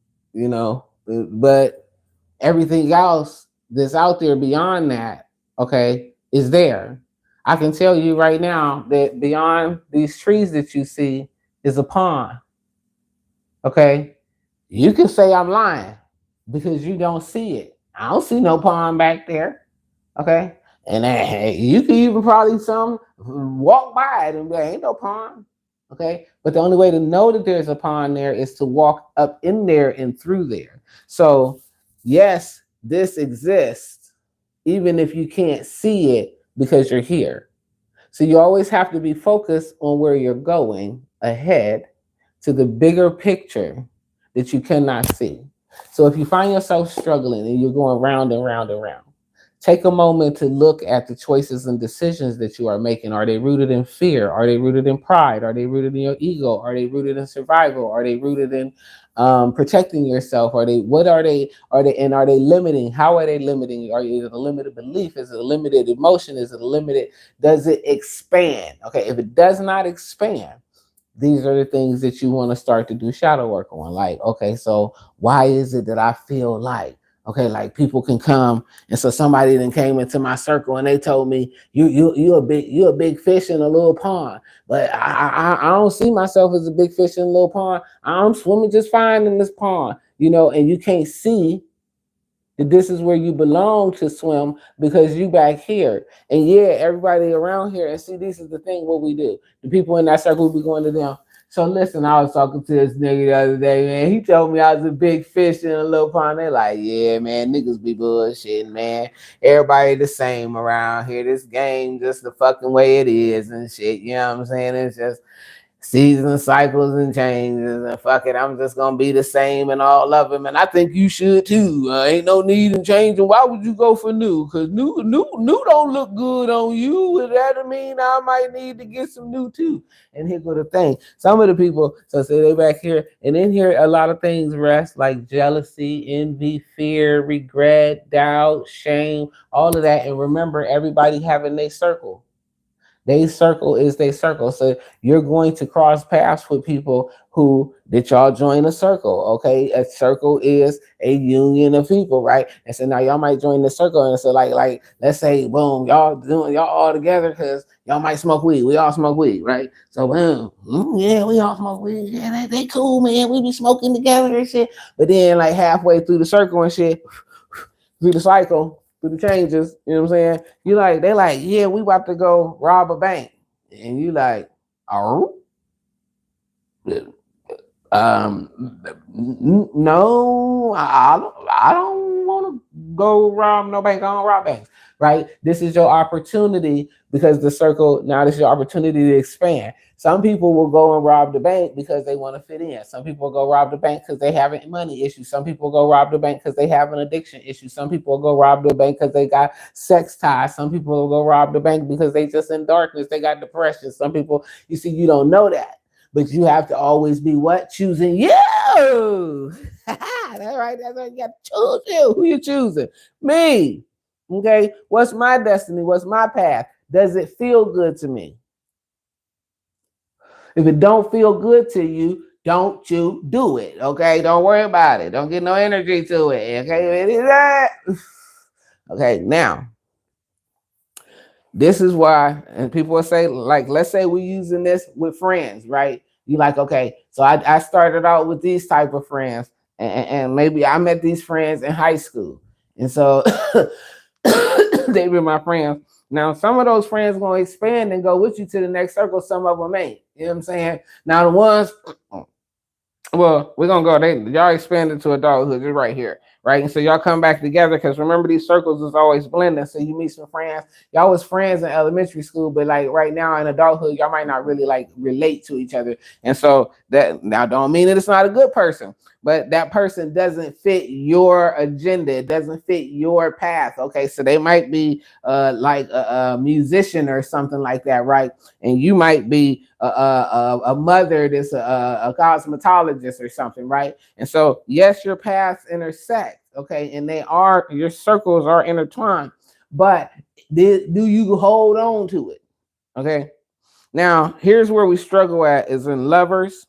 A: but everything else that's out there beyond that, okay, is there. I can tell you right now that beyond these trees that you see is a pond. Okay, you can say I'm lying because you don't see it. I don't see no pond back there. Okay, and you can even probably walk by it and be like, ain't no pond. Okay, but the only way to know that there's a pond there is to walk up in there and through there. So yes, this exists even if you can't see it because you're here. So you always have to be focused on where you're going ahead to the bigger picture that you cannot see. So if you find yourself struggling and you're going round and round and round, take a moment to look at the choices and decisions that you are making. Are they rooted in fear? Are they rooted in pride? Are they rooted in your ego? Are they rooted in survival? Are they rooted in protecting yourself? Are they limiting? How are they limiting? Are you a limited belief? Is it a limited emotion? Is it a limited, does it expand? Okay, if it does not expand, these are the things that you want to start to do shadow work on. Like, okay, so why is it that I feel like Okay, like people can come, and so somebody then came into my circle and they told me, you a big fish in a little pond, but I don't see myself as a big fish in a little pond. I'm swimming just fine in this pond, and you can't see that this is where you belong to swim because you back here. And yeah, everybody around here, and see, this is the thing, what we do. The people in that circle, we be going to them. So listen, I was talking to this nigga the other day, man. He told me I was a big fish in a little pond. They like, yeah, man, niggas be bullshitting, man. Everybody the same around here. This game just the fucking way it is and shit. You know what I'm saying? It's just season cycles and changes, and fuck it, I'm just gonna be the same in all of them, and I think you should too. Ain't no need in changing. Why would you go for new? Because new don't look good on you. And that mean I might need to get some new too. And here go the thing: some of the people, so say they back here, and in here a lot of things rest, like jealousy, envy, fear, regret, doubt, shame, all of that. And remember, everybody having their circle. They circle is they circle. So you're going to cross paths with people who did y'all join a circle. Okay. A circle is a union of people, right? And so now y'all might join the circle. And so like let's say, boom, y'all all together because y'all might smoke weed. We all smoke weed, right? So boom, yeah, we all smoke weed. Yeah, they cool, man. We be smoking together and shit. But then like halfway through the circle and shit, through the cycle, through the changes, you know what I'm saying? You like, they like, yeah, we about to go rob a bank. And you like, oh, no, I don't want to go rob no bank. I don't rob banks, right? This is your opportunity because the circle, now this is your opportunity to expand. Some people will go and rob the bank because they want to fit in. Some people will go rob the bank because they have a money issue. Some people will go rob the bank because they have an addiction issue. Some people will go rob the bank because they got sex ties. Some people will go rob the bank because they just in darkness. They got depression. Some people, you see, you don't know that. But you have to always be what? Choosing you. That's right. That's right. You got to choose you. Who you choosing? Me. Okay. What's my destiny? What's my path? Does it feel good to me? If it don't feel good to you, don't you do it. Okay. Don't worry about it. Don't get no energy to it. Okay. Okay. Now, this is why, and people will say, like, let's say we're using this with friends, right? You like, okay, so I started out with these type of friends, and maybe I met these friends in high school, and so they were my friends. Now, some of those friends going to expand and go with you to the next circle. Some of them ain't. You know what I'm saying? Now, the ones, well, we're going to go, y'all expanded to adulthood just right here. Right. And so y'all come back together because remember, these circles is always blending. So you meet some friends. Y'all was friends in elementary school, but like right now in adulthood, y'all might not really like relate to each other. And so that now don't mean that it's not a good person, but that person doesn't fit your agenda. It doesn't fit your path. Okay. So they might be like a musician or something like that. Right. And you might be a mother that's a cosmetologist or something. Right. And so, yes, your paths intersect. Okay, and your circles are intertwined, but do you hold on to it? Okay, now here's where we struggle at is in lovers.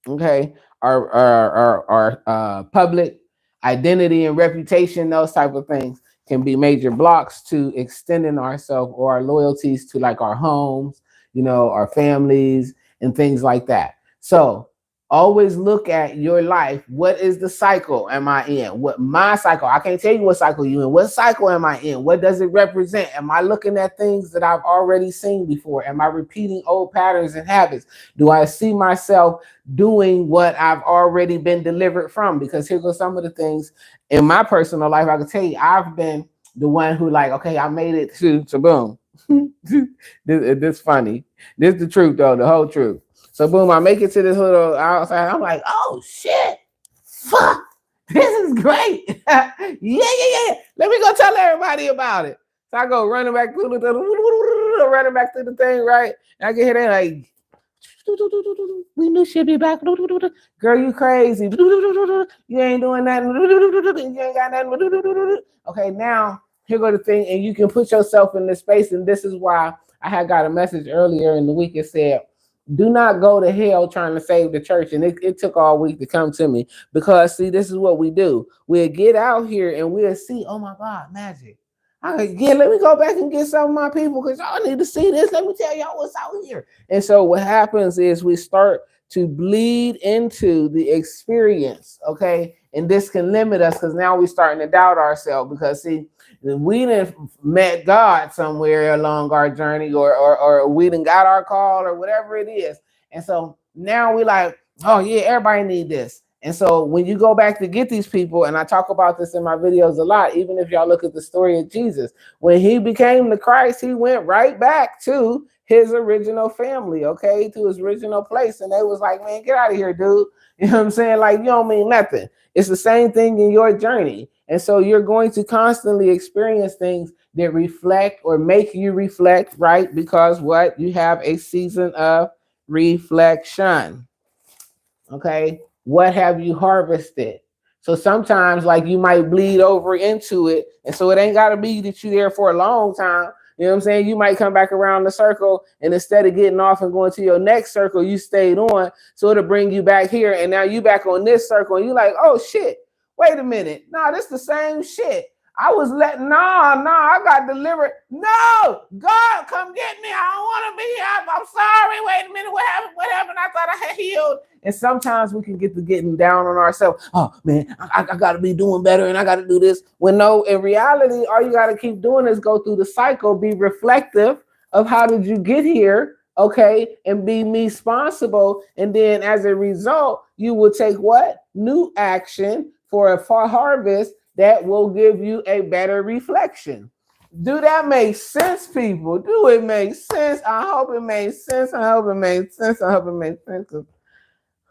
A: Okay, our public identity and reputation, those type of things can be major blocks to extending ourselves or our loyalties to like our homes, our families and things like that. So always look at your life. What is the cycle am I in? What my cycle? I can't tell you what cycle you in. What cycle am I in? What does it represent? Am I looking at things that I've already seen before? Am I repeating old patterns and habits? Do I see myself doing what I've already been delivered from? Because here goes some of the things in my personal life. I can tell you, I've been the one who like, okay, I made it to boom. This funny. This is the truth though, the whole truth. So boom, I make it to this little outside. I'm like, oh shit, fuck, this is great. yeah. Let me go tell everybody about it. So I go running back through the thing, right? And I get hit there like, we knew she'd be back. Girl, you crazy. You ain't doing nothing. You ain't got nothing. Okay, now here go the thing, and you can put yourself in this space, and this is why I had got a message earlier in the week. It said, Do not go to hell trying to save the church. And it took all week to come to me because, see, this is what we do. We'll get out here and we'll see, oh my God, magic. Let me go back and get some of my people because y'all need to see this. Let me tell y'all what's out here. And so what happens is we start to bleed into the experience, okay? And this can limit us because now we're starting to doubt ourselves because, see, we done met God somewhere along our journey or we done got our call or whatever it is. And so now we like, oh yeah, everybody need this. And so when you go back to get these people, and I talk about this in my videos a lot, even if y'all look at the story of Jesus, when he became the Christ, he went right back to his original family, okay, to his original place. And they was like, man, get out of here, dude. You know what I'm saying? Like, you don't mean nothing. It's the same thing in your journey. And so you're going to constantly experience things that reflect or make you reflect, right? Because what? You have a season of reflection. Okay. What have you harvested? So sometimes, like, you might bleed over into it. And so it ain't got to be that you're there for a long time. You know what I'm saying? You might come back around the circle, and instead of getting off and going to your next circle, you stayed on. So it'll bring you back here. And now you back on this circle, and you're like, oh shit, wait a minute. No, this the same shit. I was I got delivered. No, God, come get me. I don't want to be here. I'm sorry. Wait a minute. What happened? What happened? I thought I had healed. And sometimes we can get to getting down on ourselves. Oh man, I got to be doing better and I got to do this. When no, in reality, all you got to keep doing is go through the cycle, be reflective of how did you get here, okay, and be responsible. And then as a result, you will take what? New action for a harvest that will give you a better reflection. Do that make sense, people? Do it make sense? I hope it makes sense. I hope it makes sense. I hope it makes sense.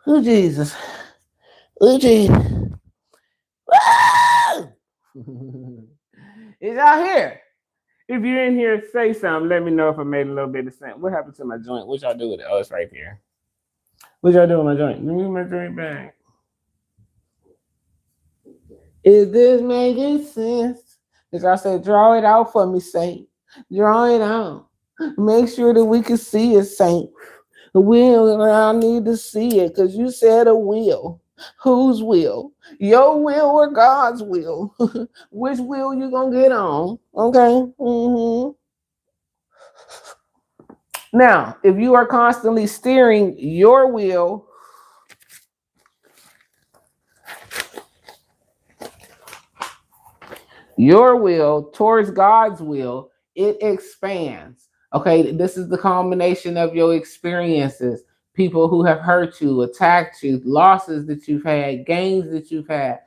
A: Oh, Jesus. Oh, Jesus. Is y'all here? If you're in here, say something. Let me know if I made a little bit of sense. What happened to my joint? What y'all do with it? Oh, it's right there. What y'all do with my joint? Give me my joint back. Is this making sense? As I said, draw it out for me, Saint. Draw it out. Make sure that we can see it, Saint. I need to see it because you said a will. Whose will? Your will or God's will? Which will you gonna get on? Okay. Mm-hmm. Now, if you are constantly steering your will towards God's will, it expands. Okay, this is the combination of your experiences, people who have hurt you, attacked you, losses that you've had, gains that you've had,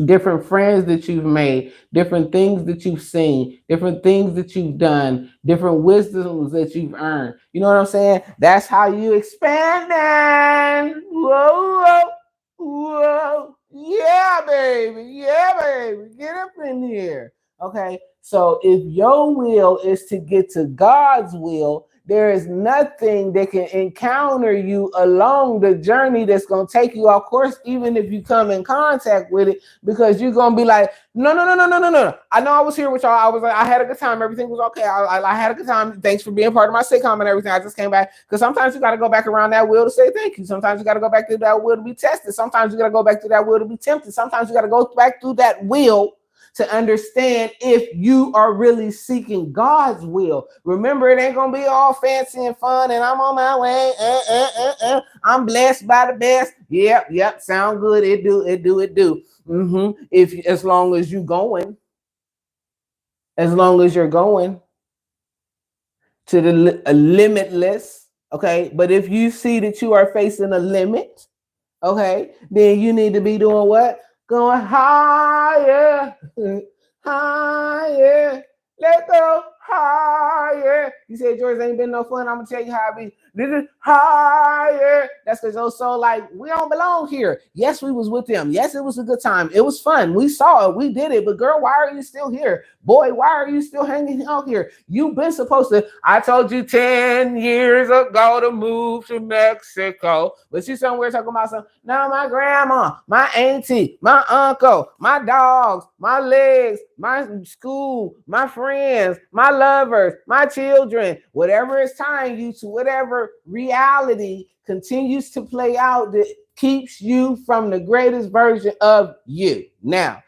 A: different friends that you've made, different things that you've seen, different things that you've done, different wisdoms that you've earned. You know what I'm saying? That's how you expand. Then. Whoa, whoa, whoa. Yeah, baby. Yeah, baby. Get up in here. Okay. So if your will is to get to God's will, there is nothing that can encounter you along the journey that's going to take you off course, even if you come in contact with it, because you're going to be like, no. I know I was here with y'all. I had a good time. Everything was okay. I had a good time. Thanks for being part of my sitcom and everything. I just came back because sometimes you got to go back around that wheel to say thank you. Sometimes you got to go back to that wheel to be tested. Sometimes you got to go back to that wheel to be tempted. Sometimes you got to go back through that wheel to understand if you are really seeking God's will. Remember, it ain't gonna be all fancy and fun and I'm on my way. I'm blessed by the best. Yep, sound good. It do. Mm-hmm. If as long as you're going to the limitless, okay. But if you see that you are facing a limit, okay, then you need to be doing what? Going higher, higher. Let go higher. You said yours ain't been no fun. I'm gonna tell you how I be. This is higher. That's because your soul like we don't belong here. Yes, we was with them. Yes, it was a good time. It was fun. We saw it. We did it. But girl, why are you still here? Boy, why are you still hanging out here? You've been supposed to. I told you 10 years ago to move to Mexico. But you somewhere talking about something. Now my grandma, my auntie, my uncle, my dogs, my legs, my school, my friends, my lovers, my children, whatever is tying you to whatever whatever reality continues to play out that keeps you from the greatest version of you. Now,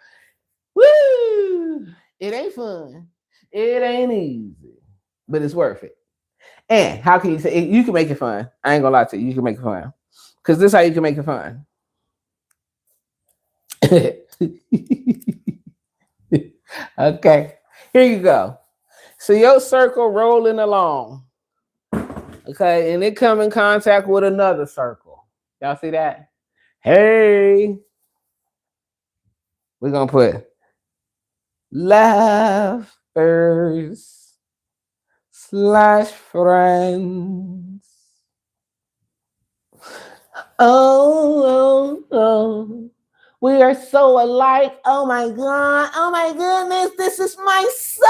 A: woo, it ain't fun. It ain't easy, but it's worth it. And how can you say you can make it fun? I ain't gonna lie to you. You can make it fun. Because this is how you can make it fun. Okay, here you go. So your circle rolling along. Okay, and it come in contact with another circle. Y'all see that? Hey, we're gonna put laughers / friends. Oh, we are so alike. Oh my God. Oh my goodness. This is my soulmate.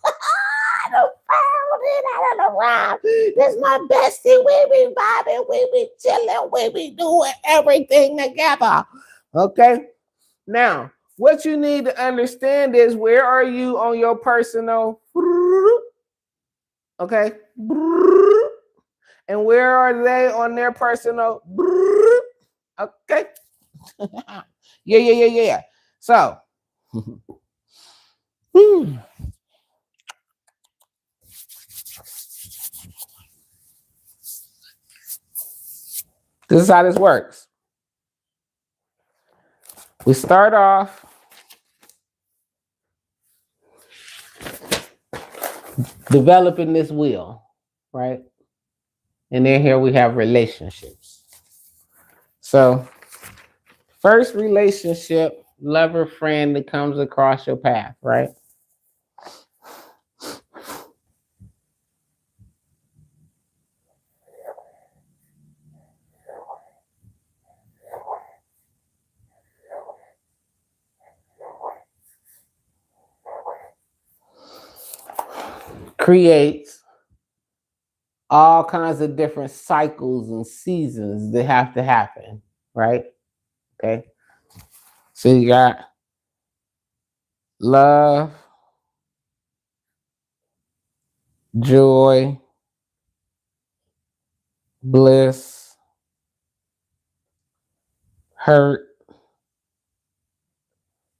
A: I done found it. I done arrived. This is my bestie. We be vibing. We be chilling. We be doing everything together. Okay. Now, what you need to understand is where are you on your personal, okay? And where are they on their personal, okay? Yeah. So, this is how this works. We start off developing this wheel, right? And then here we have relationships. So, first relationship, lover, friend that comes across your path, right? Creates all kinds of different cycles and seasons that have to happen, right? Okay. So you got love, joy, bliss, hurt,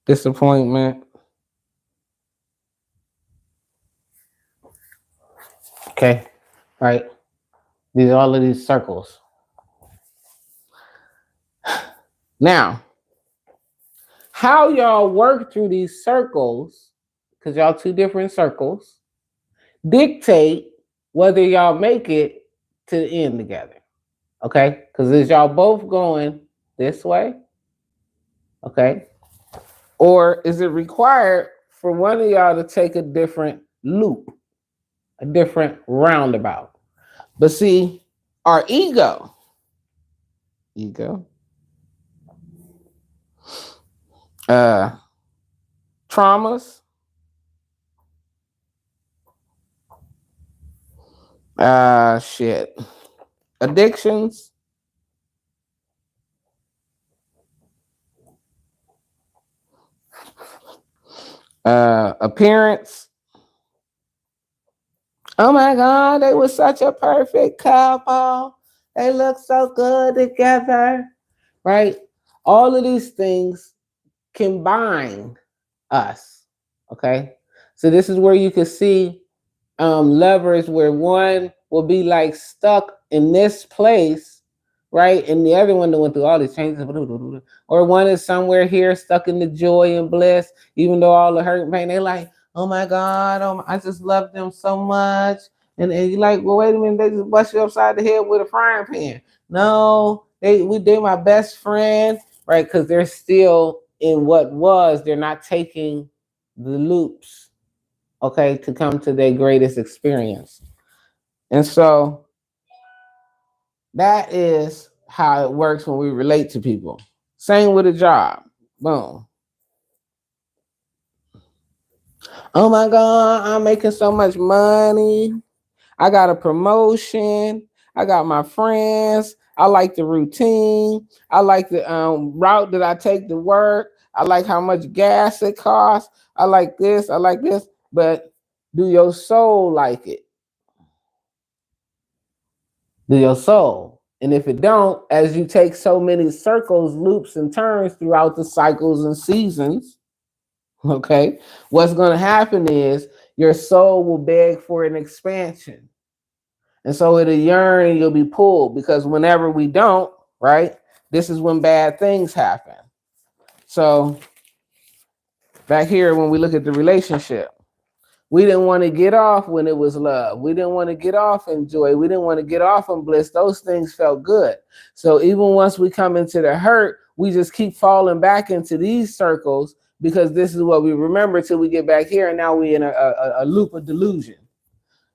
A: disappointment. Okay. Right. These are all of these circles. Now, how y'all work through these circles, because y'all two different circles, dictate whether y'all make it to the end together. Okay? Because is y'all both going this way? Okay? Or is it required for one of y'all to take a different loop, a different roundabout? But see, our ego, traumas, addictions, appearance. Oh my God, they were such a perfect couple. They look so good together, right? All of these things combine us, okay? So this is where you can see levers where one will be like stuck in this place, right? And the other one that went through all these changes, or one is somewhere here stuck in the joy and bliss, even though all the hurt and pain, they like, oh my God, I just love them so much. And you're like, well, wait a minute, they just bust you upside the head with a frying pan. No, they my best friend, right? Because they're still in what was, they're not taking the loops, okay, to come to their greatest experience. And so that is how it works when we relate to people. Same with a job. Boom. Oh my God, I'm making so much money. I got a promotion. I got my friends. I like the routine. I like the route that I take to work. I like how much gas it costs. I like this. I like this. But do your soul like it? to your soul. And if it don't, as you take so many circles, loops, and turns throughout the cycles and seasons, okay, what's going to happen is your soul will beg for an expansion. And so it'll yearn and you'll be pulled, because whenever we don't, right, this is when bad things happen. So back here, when we look at the relationship, we didn't want to get off when it was love. We didn't want to get off in joy. We didn't want to get off in bliss. Those things felt good. So even once we come into the hurt, we just keep falling back into these circles, because this is what we remember till we get back here. And now we're in a loop of delusion.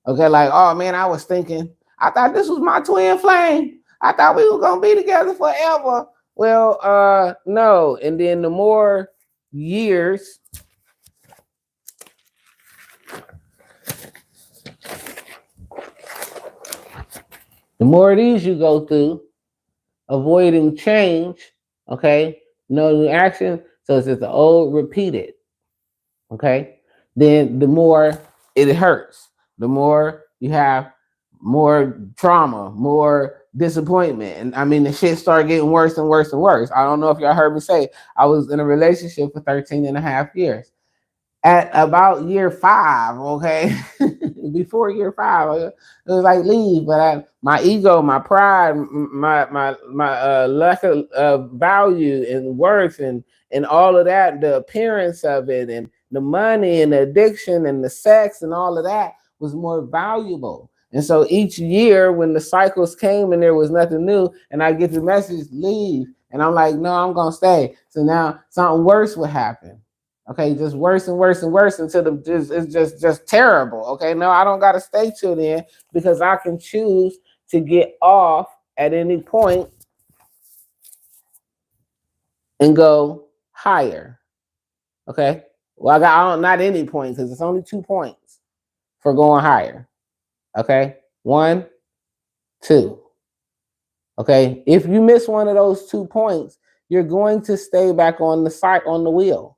A: Okay, like, oh man, I was thinking, I thought this was my twin flame. I thought we were going to be together forever. Well, no. And then the more years, the more of these you go through, avoiding change, okay, no new action, so it's just the old repeated, okay, then the more it hurts, the more you have more trauma, more disappointment. And I mean, the shit started getting worse and worse and worse. I don't know if y'all heard me say, I was in a relationship for 13 and a half years. At about year 5, okay, before year 5, it was like leave, but my ego, my pride, my lack of value and worth, and all of that, the appearance of it, and the money and the addiction and the sex and all of that was more valuable. And so each year when the cycles came and there was nothing new, and I get the message, leave, and I'm like, no, I'm gonna stay. So now something worse would happen. Okay, just worse and worse and worse until it's just terrible. Okay, no, I don't gotta stay till then, because I can choose to get off at any point and go higher. Okay, well, I got not any point, because it's only 2 points for going higher. Okay, 1, 2. Okay, if you miss one of those 2 points, you're going to stay back on the site on the wheel.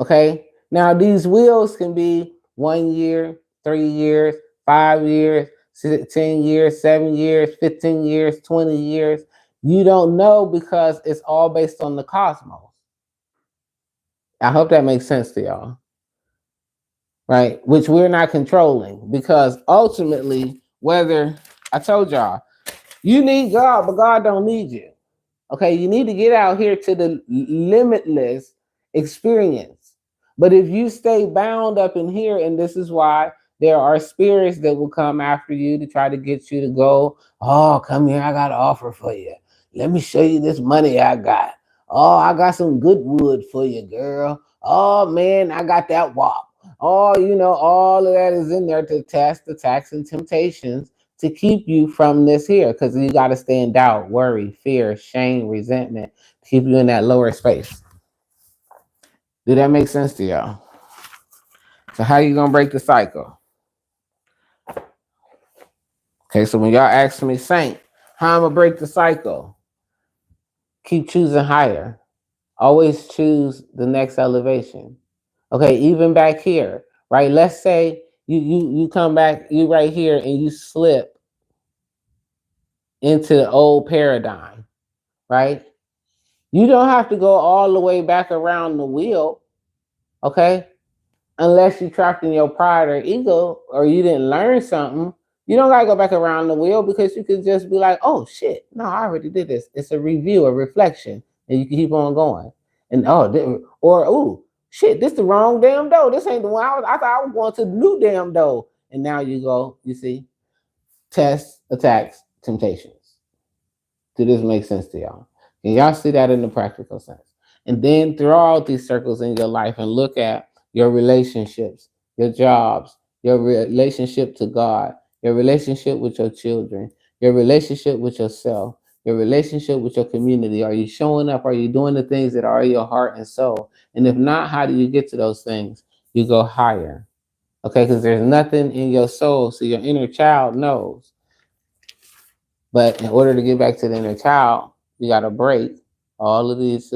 A: Okay, now these wheels can be 1 year, 3 years, 5 years, 10 years, 7 years, 15 years, 20 years. You don't know, because it's all based on the cosmos. I hope that makes sense to y'all. Right? Which we're not controlling, because ultimately, whether, I told y'all, you need God, but God don't need you. Okay, you need to get out here to the limitless experience. But if you stay bound up in here, and this is why there are spirits that will come after you to try to get you to go, oh, come here, I got an offer for you. Let me show you this money I got. Oh, I got some good wood for you, girl. Oh, man, I got that wop. Oh, all of that is in there to test the attacks and temptations to keep you from this here, because you got to stay in doubt, worry, fear, shame, resentment, to keep you in that lower space. Do that make sense to y'all? So how you gonna break the cycle? Okay, so when y'all ask me, Saint, how I'm gonna break the cycle? Keep choosing higher. Always choose the next elevation. Okay, even back here, right? Let's say you come back, you right here, and you slip into the old paradigm, right? You don't have to go all the way back around the wheel, okay? Unless you trapped in your pride or ego, or you didn't learn something, you don't gotta go back around the wheel, because you can just be like, oh shit, no, I already did this. It's a review, a reflection, and you can keep on going. And oh shit, this the wrong damn door. This ain't the one I thought I was going to the new damn door. And now you go, you see, tests, attacks, temptations. Do this make sense to y'all? Can y'all see that in the practical sense? And then throw all these circles in your life and look at your relationships, your jobs, your relationship to God, your relationship with your children, your relationship with yourself, your relationship with your community. Are you showing up? Are you doing the things that are in your heart and soul? And if not, how do you get to those things? You go higher. Okay, because there's nothing in your soul, so your inner child knows. But in order to get back to the inner child, you got to break all of these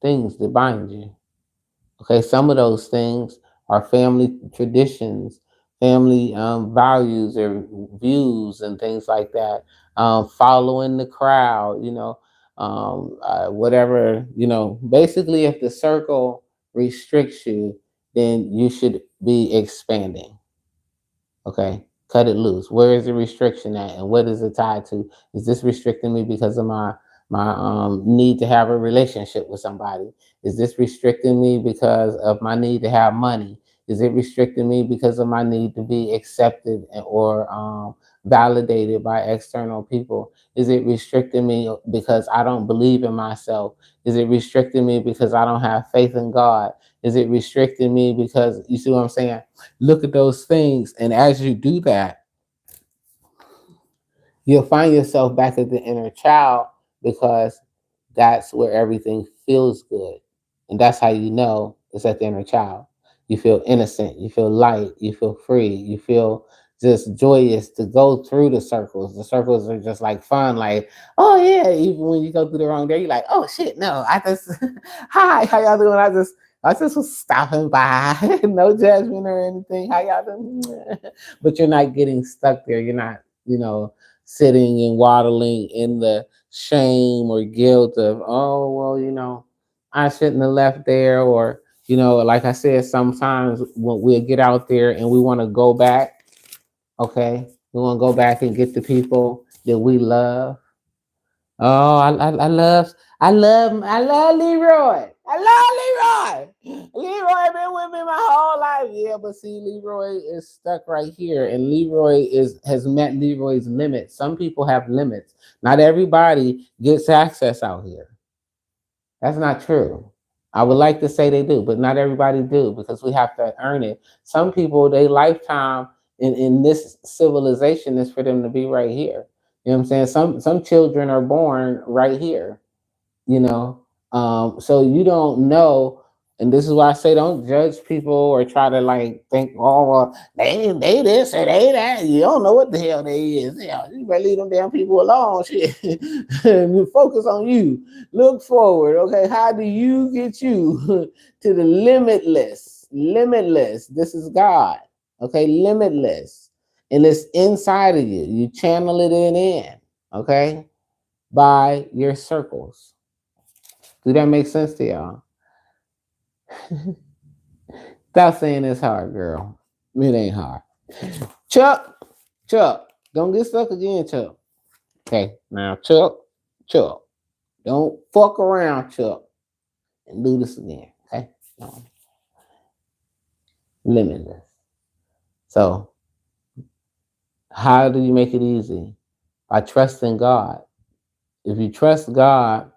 A: things that bind you. Okay, some of those things are family traditions, family values or views and things like that. Following the crowd, whatever, basically if the circle restricts you, then you should be expanding. Okay, cut it loose. Where is the restriction at, and what is it tied to? Is this restricting me because of my need to have a relationship with somebody? Is this restricting me because of my need to have money? Is it restricting me because of my need to be accepted or validated by external people? Is it restricting me because I don't believe in myself? Is it restricting me because I don't have faith in God? Is it restricting me because, you see what I'm saying? Look at those things, and as you do that, you'll find yourself back at the inner child, because that's where everything feels good. And that's how you know it's at the inner child. You feel innocent, you feel light, you feel free, you feel just joyous to go through the circles. The circles are just like fun, like, oh yeah, even when you go through the wrong day, you're like, oh shit, no, I just hi, how y'all doing? I just was stopping by. No judgment or anything. How y'all doing? But you're not getting stuck there. You're not, sitting and waddling in the shame or guilt of, oh well, I shouldn't have left there. Or, like I said, sometimes when we'll get out there and we want to go back, okay, we want to go back and get the people that we love. Oh, I love Leroy. I love Leroy. Leroy been with me my whole life. Yeah, but see, Leroy is stuck right here, and Leroy has met Leroy's limits. Some people have limits. Not everybody gets access out here. That's not true. I would like to say they do, but not everybody do, because we have to earn it. Some people, they lifetime in this civilization is for them to be right here. You know what I'm saying? Some children are born right here, you know. So you don't know, and this is why I say don't judge people or try to like think, oh well, they this or they that. You don't know what the hell they is. Yeah, you better leave them damn people alone. Shit. You focus on you. Look forward. Okay, how do you get you to the limitless? Limitless. This is God. Okay, limitless, and it's inside of you. You channel it in. Okay, by your circles. Do that make sense to y'all? Stop saying it's hard, girl. It ain't hard. Chuck, don't get stuck again, Chuck. Okay, now Chuck, don't fuck around, Chuck, and do this again. Okay, no. Limitless. So, how do you make it easy? By trusting God. If you trust God,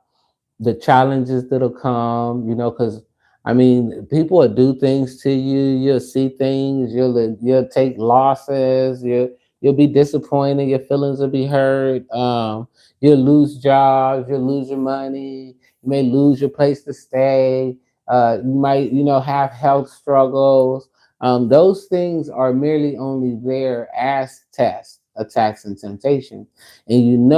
A: the challenges that'll come, because I mean, people will do things to you. You'll see things. You'll take losses. You'll be disappointed. Your feelings will be hurt. You'll lose jobs. You'll lose your money. You may lose your place to stay. You might, have health struggles. Those things are merely only there as tests, attacks, and temptation, and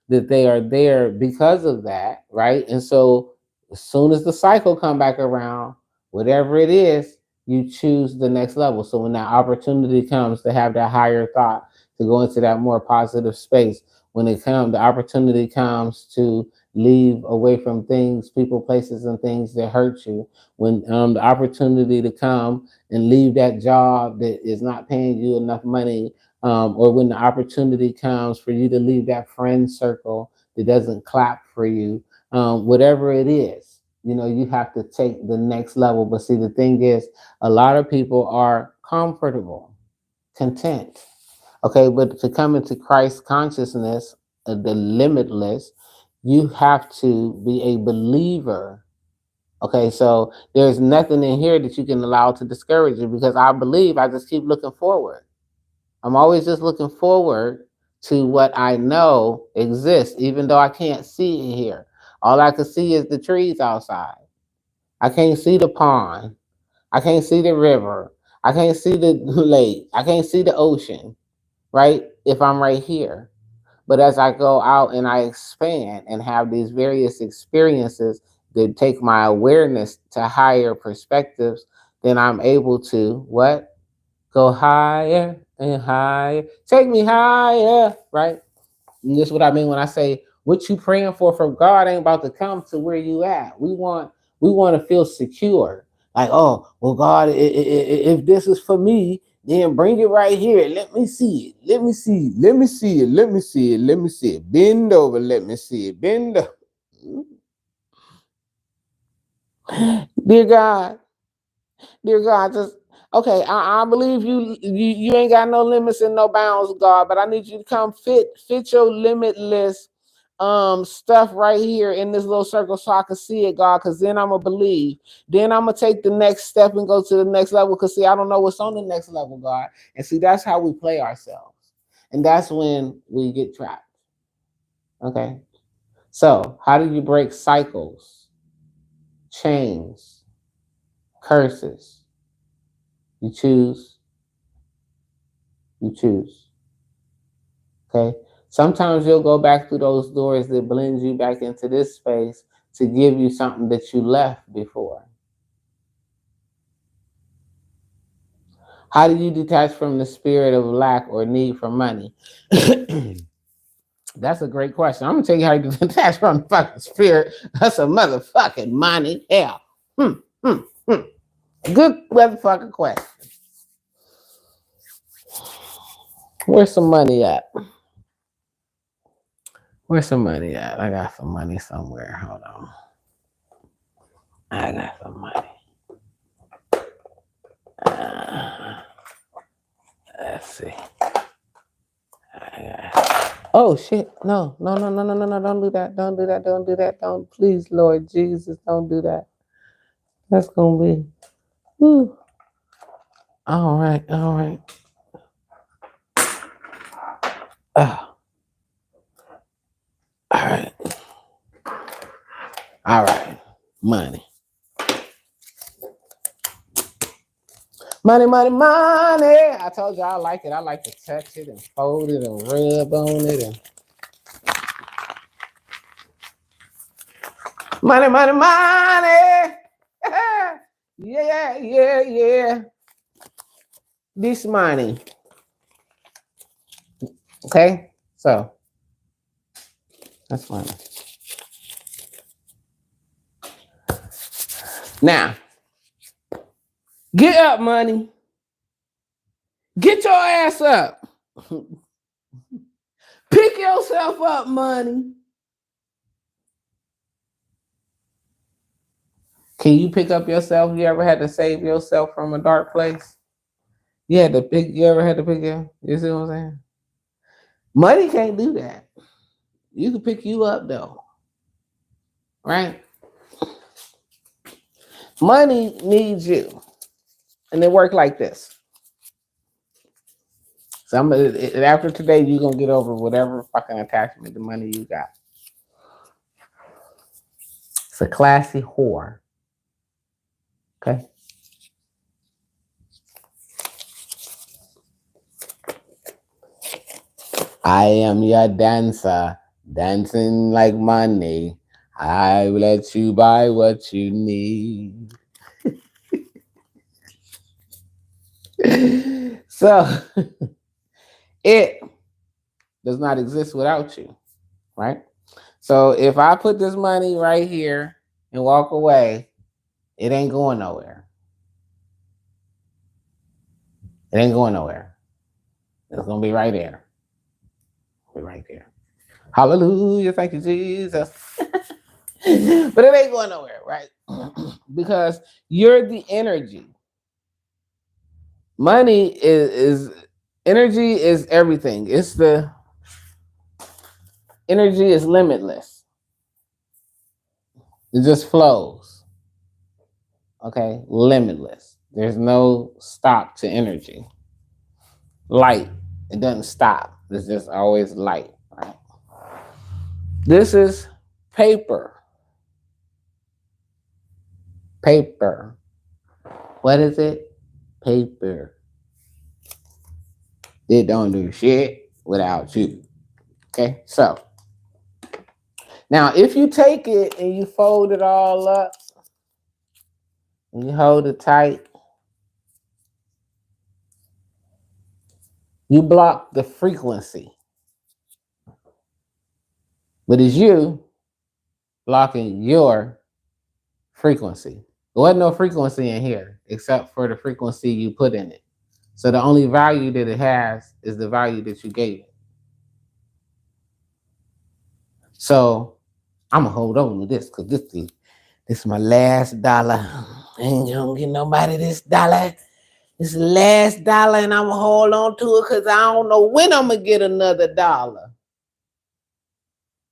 A: that they are there because of that, right? And so as soon as the cycle come back around, whatever it is, you choose the next level. So when that opportunity comes to have that higher thought, to go into that more positive space, when the opportunity comes to leave away from things, people, places, and things that hurt you, when the opportunity to come and leave that job that is not paying you enough money, or when the opportunity comes for you to leave that friend circle that doesn't clap for you, whatever it is, you have to take the next level. But see, the thing is, a lot of people are comfortable, content. Okay, but to come into Christ consciousness, the limitless, you have to be a believer. Okay, so there's nothing in here that you can allow to discourage you, because I believe, I just keep looking forward. I'm always just looking forward to what I know exists, even though I can't see it here. All I can see is the trees outside. I can't see the pond. I can't see the river. I can't see the lake. I can't see the ocean, right? If I'm right here. But as I go out and I expand and have these various experiences that take my awareness to higher perspectives, then I'm able to what? Go higher and higher. Take me higher, right? And this is what I mean when I say what you praying for from God ain't about to come to where you at. We want to feel secure. Like, oh, well, God, if this is for me, then bring it right here. Let me see it. Let me see it. Let me see it. Let me see it. Let me see it. Bend over. Let me see it. Bend over. Dear God, just okay. I believe you ain't got no limits and no bounds, God. But I need you to come fit your limitless stuff right here in this little circle so I can see it, God. Because then I'm gonna believe. Then I'm gonna take the next step and go to the next level. Because see, I don't know what's on the next level, God. And see, that's how we play ourselves, and that's when we get trapped. Okay. So, how do you break cycles, chains, curses? You choose. You choose. Okay. Sometimes you'll go back through those doors that blends you back into this space to give you something that you left before. How do you detach from the spirit of lack or need for money? That's a great question. I'm gonna tell you how you detach from the fucking spirit. That's a motherfucking money. Hell. Hmm, hmm, hmm. Good motherfucking question. Where's some money at? Where's some money at? I got some money somewhere. Hold on. I got some money. Let's see. Oh shit! No! Don't do that! Don't do that! Don't do that! Don't, please, Lord Jesus, don't do that. That's gonna be. Whew. All right. All right. Money. I told you I like it. I like to touch it and fold it and rub on it and money. Yeah. This money. Okay, so that's money. Now, get up, money. Get your ass up. Pick yourself up, money. Can you pick up yourself? You ever had to save yourself from a dark place? You ever had to pick your, you see what I'm saying? Money can't do that. You can pick you up though. Right? Money needs you. And it works like this. After today, you're gonna get over whatever fucking attachment to money you got. It's a classy whore. Okay. I am your dancer, dancing like money. I will let you buy what you need. So it does not exist without you, right? So if I put this money right here and walk away, it ain't going nowhere. It ain't going nowhere. It's gonna be right there. Be right there. Hallelujah, thank you, Jesus. But it ain't going nowhere, right? Because you're the energy. Money is energy is everything. It's the energy is limitless. It just flows. Okay, limitless. There's no stop to energy. Light, it doesn't stop. It's just always light. Right? This is paper. Paper. What is it? Paper. It don't do shit without you. Okay, so now if you take it and you fold it all up and you hold it tight, You block the frequency. But it's you blocking your frequency. There wasn't no frequency in here except for the frequency you put in it. So the only value that it has is the value that you gave it. So I'm gonna hold on to this because this is my last dollar. I ain't gonna get nobody this dollar. This is the last dollar, and I'm gonna hold on to it because I don't know when I'm gonna get another dollar.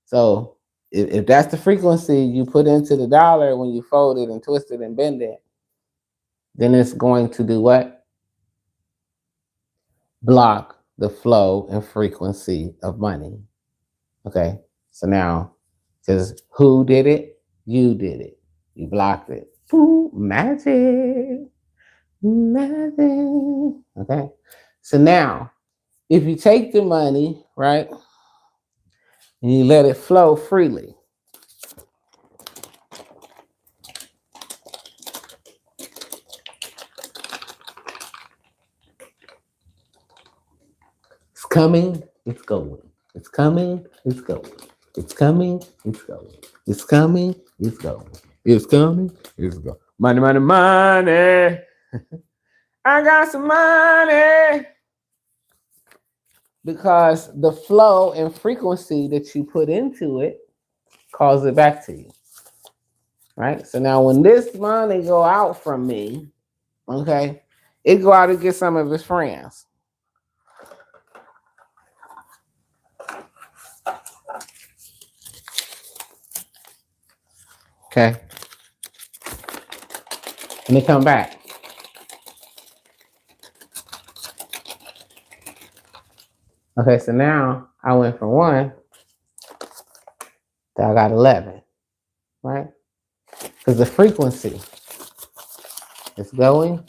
A: So if that's the frequency you put into the dollar when you fold it and twist it and bend it, then it's going to do what? Block the flow and frequency of money. Okay, so now, because who did it? You did it. You blocked it. Ooh, magic. Magic. Okay, so now, if you take the money, right, and you let it flow freely, it's coming, it's going. It's coming, it's going. It's coming, it's going. It's coming, it's going. It's coming, it's going. Money, money, money. I got some money. Because the flow and frequency that you put into it calls it back to you. Right? So now when this money go out from me, okay, it go out to get some of his friends. Okay. And they come back. Okay, so now I went from 1 to I got 11, right? Because the frequency is going,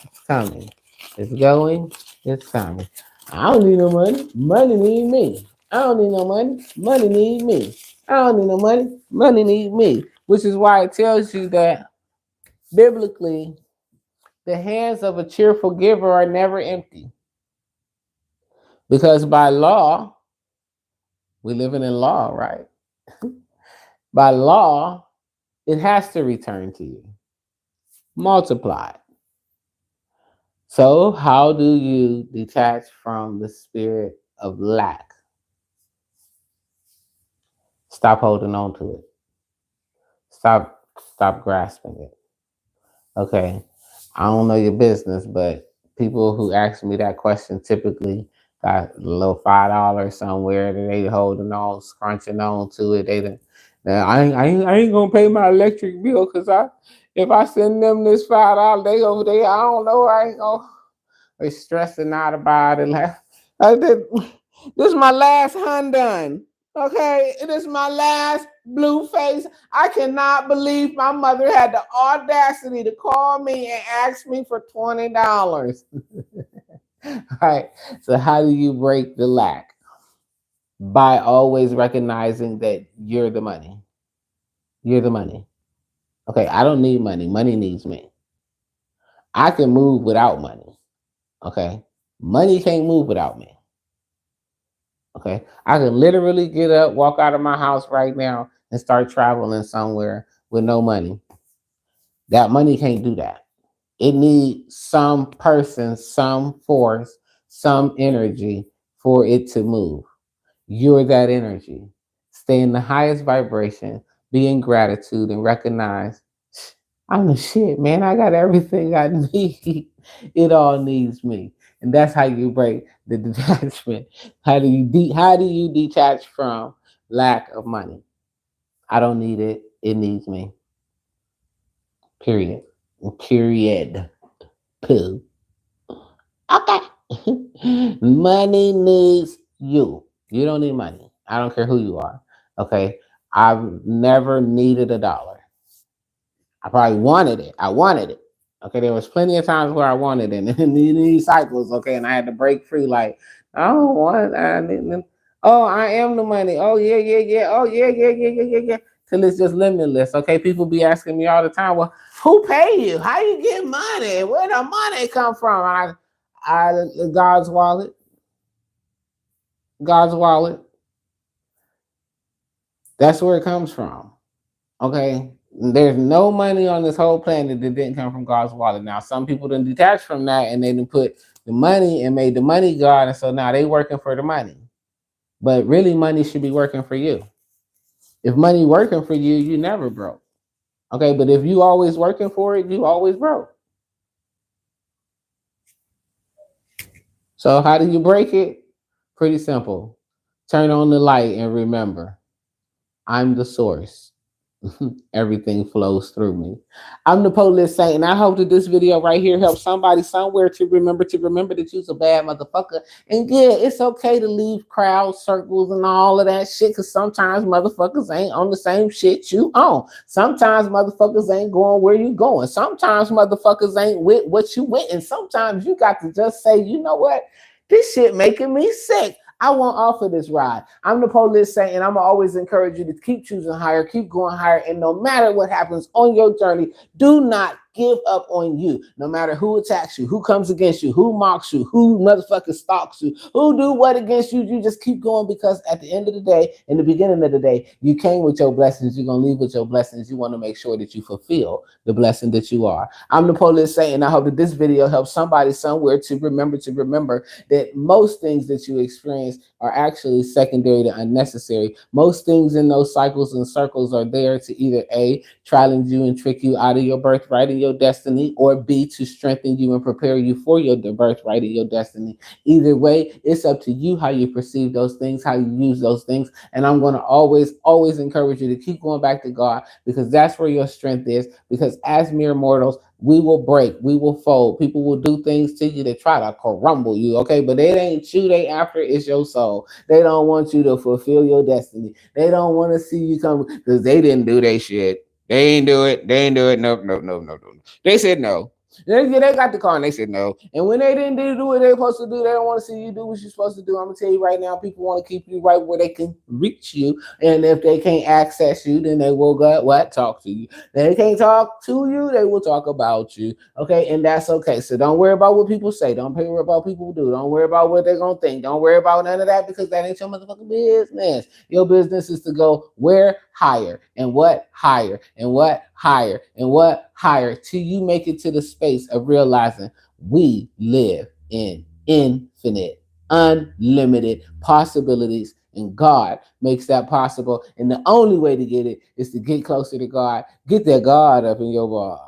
A: it's coming. It's going, it's coming. I don't need no money. Money need me. I don't need no money. Money need me. I don't need no money. Money need me. Which is why it tells you that biblically, the hands of a cheerful giver are never empty. Because by law, we living in law, right? By law, it has to return to you, multiplied. So how do you detach from the spirit of lack? Stop holding on to it. Stop grasping it. Okay, I don't know your business, but people who ask me that question typically got a little $5 somewhere that they holding on, scrunching on to it. I ain't gonna pay my electric bill because if I send them this $5, they over there. I don't know. I ain't gonna. They stressing out about it. This is my last Hyundai. Okay, it is my last blue face. I cannot believe my mother had the audacity to call me and ask me for $20. All right. So how do you break the lack? By always recognizing that you're the money. You're the money. Okay, I don't need money. Money needs me. I can move without money. Okay, money can't move without me. Okay, I can literally get up, walk out of my house right now, and start traveling somewhere with no money. That money can't do that. It needs some person, some force, some energy for it to move. You're that energy. Stay in the highest vibration, be in gratitude, and recognize I'm the shit, man. I got everything I need. It all needs me. And that's how you break the detachment. How do you detach from lack of money? I don't need it. It needs me. Period. Period. Poo. Okay. Money needs you. You don't need money. I don't care who you are. Okay. I've never needed $1. I probably wanted it. I wanted it. Okay, there was plenty of times where I wanted it in these cycles. Okay, and I had to break free. Like I don't want. Oh, I am the money. Oh yeah, yeah, yeah. Oh yeah, yeah, yeah, yeah, yeah, yeah. Till it's just limitless. Okay, people be asking me all the time. Well, who pay you? How you get money? Where the money come from? I God's wallet. God's wallet. That's where it comes from. Okay. There's no money on this whole planet that didn't come from God's wallet. Now, some people didn't detach from that and they didn't put the money and made the money God, and so now they working for the money. But really, money should be working for you. If money working for you, you never broke. Okay, but if you always working for it, you always broke. So how do you break it? Pretty simple. Turn on the light and remember, I'm the source. Everything flows through me. I'm the police saint, and I hope that this video right here helps somebody somewhere to remember that you's a bad motherfucker. And yeah, it's okay to leave crowd circles and all of that shit, because sometimes motherfuckers ain't on the same shit you on. Sometimes motherfuckers ain't going where you going. Sometimes motherfuckers ain't with what you with, and sometimes you got to just say, you know what? This shit making me sick. I won't offer this ride. I'm the police saint, and I'm gonna always encourage you to keep choosing higher, keep going higher, and no matter what happens on your journey, do not give up on you. No matter who attacks you, who comes against you, who mocks you, who motherfucker stalks you, who do what against you, you just keep going, because at the end of the day, in the beginning of the day, you came with your blessings, you're gonna leave with your blessings. You want to make sure that you fulfill the blessing that you are. I'm the police saint, and I hope that this video helps somebody somewhere to remember that most things that you experience are actually secondary to unnecessary. Most things in those cycles and circles are there to either A, challenge you and trick you out of your birthright and your destiny, or B, to strengthen you and prepare you for your birthright and your destiny. Either way, it's up to you how you perceive those things, how you use those things. And I'm going to always encourage you to keep going back to God, because that's where your strength is. Because as mere mortals, we will break, we will fold. People will do things to you that try to crumble you, okay? But it ain't you they after, it's your soul. They don't want you to fulfill your destiny. They don't want to see you come, because they didn't do their shit. They ain't do it. They ain't do it. Nope, nope, nope, nope, nope. They said no. They got the car and they said no. And when they didn't do what they were supposed to do, they don't want to see you do what you're supposed to do. I'm going to tell you right now, people want to keep you right where they can reach you. And if they can't access you, then they will talk to you. They can't talk to you, they will talk about you. Okay, and that's okay. So don't worry about what people say. Don't worry about what people do. Don't worry about what they're going to think. Don't worry about none of that, because that ain't your motherfucking business. Your business is to go where? Higher. And what? Higher. And what? Higher. And what? Higher, till you make it to the space of realizing we live in infinite, unlimited possibilities, and God makes that possible. And the only way to get it is to get closer to God. Get that God up in your body.